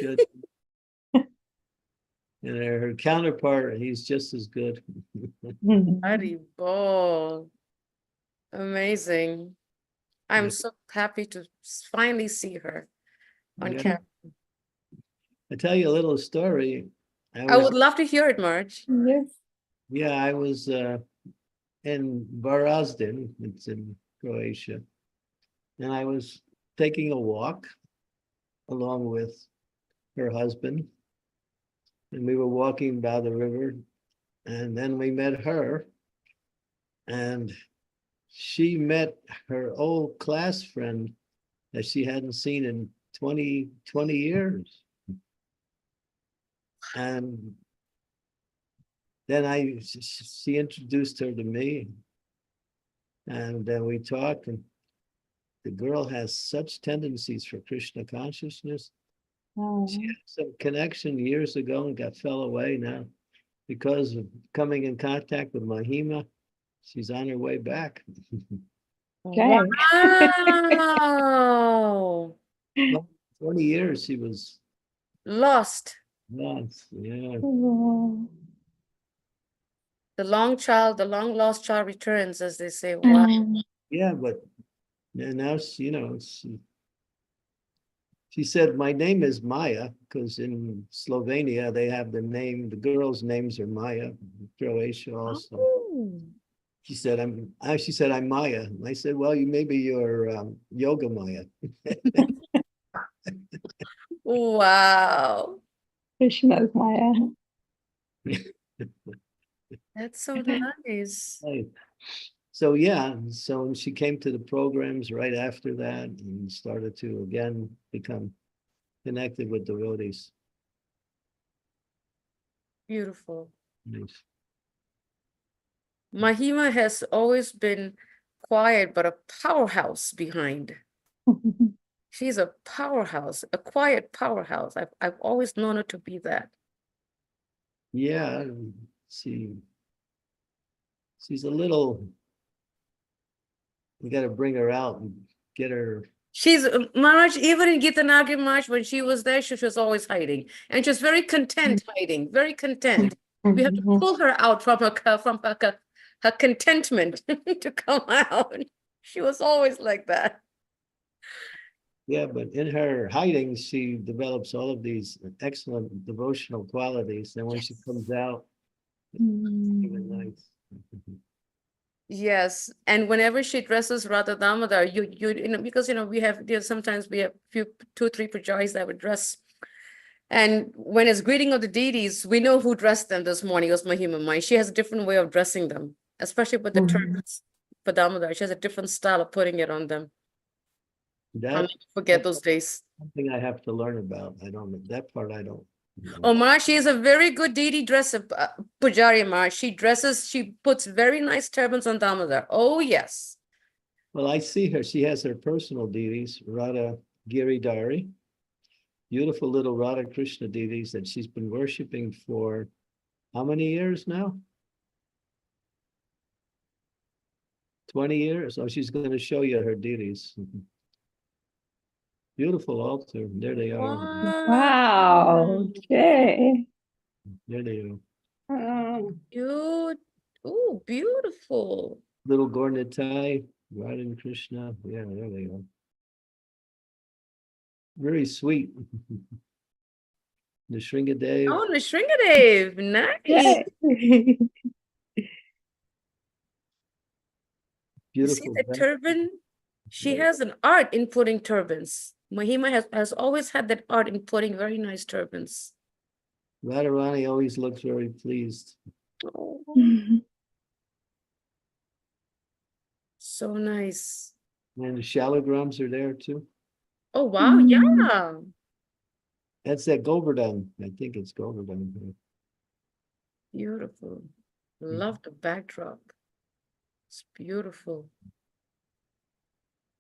good. And her counterpart, he's just as good. Haribol. Amazing. I'm Yeah. so happy to finally see her on Yeah. camera. I tell you a little story. I would love to hear it, Marge. Yes. Yeah, I was in Varazdin, it's in Croatia, and I was taking a walk along with her husband, and we were walking by the river, and then we met her, and she met her old class friend that she hadn't seen in 20 years. And then she introduced her to me, and then we talked, and the girl has such tendencies for Krishna consciousness. She had some connection years ago and fell away now because of coming in contact with Mahima. She's on her way back. Okay. Wow. 20 years she was Lost. lost. Yeah. The long lost child returns, as they say. Wow. Yeah, but now she said, my name is Maya, because in Slovenia they have the girls' names are Maya, Croatia also. Oh. She said, I'm Maya. And I said, well, maybe you're Yoga Maya. Wow. Krishna's Maya. That's so nice. Right. So yeah, so she came to the programs right after that and started to again become connected with devotees. Beautiful. Nice. Mahima has always been quiet, but a powerhouse behind. She's a powerhouse, a quiet powerhouse. I've always known her to be that. Yeah, she's a little, we got to bring her out and get her. She's Maharaj, even in Gita Nagari Maharaj, when she was there, she was always hiding, and she was very content hiding, very content. We have to pull her out from her contentment to come out. She was always like that. Yeah, but in her hiding, she develops all of these excellent devotional qualities. And when she comes out, it's even nice. Yes, and whenever she dresses Radha Damodar, you know, because we have sometimes we have two, three pujaris that would dress, and when it's greeting of the deities, we know who dressed them this morning. It was Mahima Mai. She has a different way of dressing them, especially with the turbans for Damodar. She has a different style of putting it on them. I'll never forget those days. Something I have to learn about. I don't know that part. I don't know. Oh, Ma, she is a very good deity dresser, Pujari Ma. She puts very nice turbans on Damodar. Oh, yes. Well, I see her. She has her personal deities, Radha Giridhari, beautiful little Radha Krishna deities that she's been worshiping for how many years now? 20 years. So she's going to show you her deities. Beautiful altar. There they are. Wow. Okay. There they are. Oh, beautiful. Little Gornitai, Radha and Krishna. Yeah, there they are. Very sweet. The Shringadev. Oh, the Shringadev. Nice. Yay. You see Beautiful. the turban? She has an art in putting turbans. Mahima has always had that art in putting very nice turbans. Radharani always looks very pleased. Oh, so nice. And the shalagrams are there too. Oh, wow. Yeah. That's that Govardhan. I think it's Govardhan. Beautiful. Love the backdrop. It's beautiful.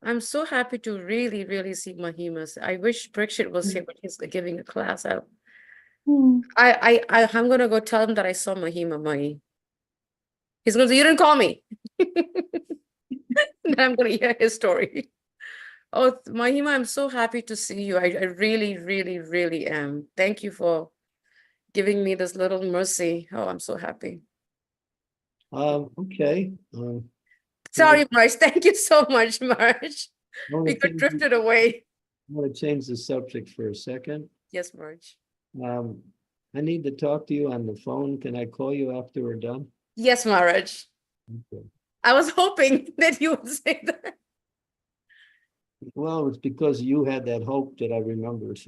I'm so happy to really, really see Mahimas. I wish Brikshit was here, but he's giving a class out. I'm gonna go tell him that I saw Mahima Mai. He's gonna say, you didn't call me. Then I'm gonna hear his story. Oh, Mahima, I'm so happy to see you. I really, really, really am. Thank you for giving me this little mercy. Oh, I'm so happy. Okay. Sorry, Marge. Thank you so much, Marge. I want We to got drifted away. change the subject for a second. Yes, Marge. I need to talk to you on the phone. Can I call you after we're done? Yes, Marge. Okay. I was hoping that you would say that. Well, it's because you had that hope that I remembered.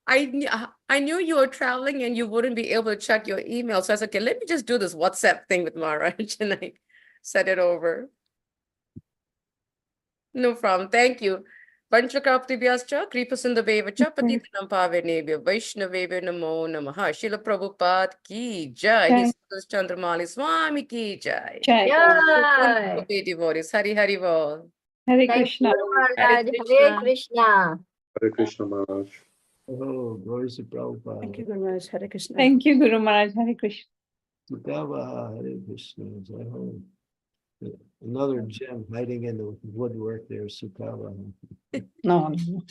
I knew you were traveling and you wouldn't be able to check your email. So I said, okay, let me just do this WhatsApp thing with Maharaj, and I set it over. No problem. Thank you. Panchakaptivyascha, Kripasindavevacha, Patitanam Pavanebhyo, Vaishnavebhyo Namo Namaha. Srila Prabhupada ki jai. Jai. His Holiness Candramauli Swami ki jai. Jai. Yay! Okay, devotees. Hari Hari Bol. Hare Thank Krishna. you, Maharaj. Krishna. Hare Krishna. Hare Krishna Maharaj. Oh, glory to Prabhupada. Thank you, Guru Maharaj. Hare Krishna. Thank you, Guru Maharaj. Hare Krishna. Sukava, Hare Krishna. Jai Ho. Another gem hiding in the woodwork there, Sukava. No, no.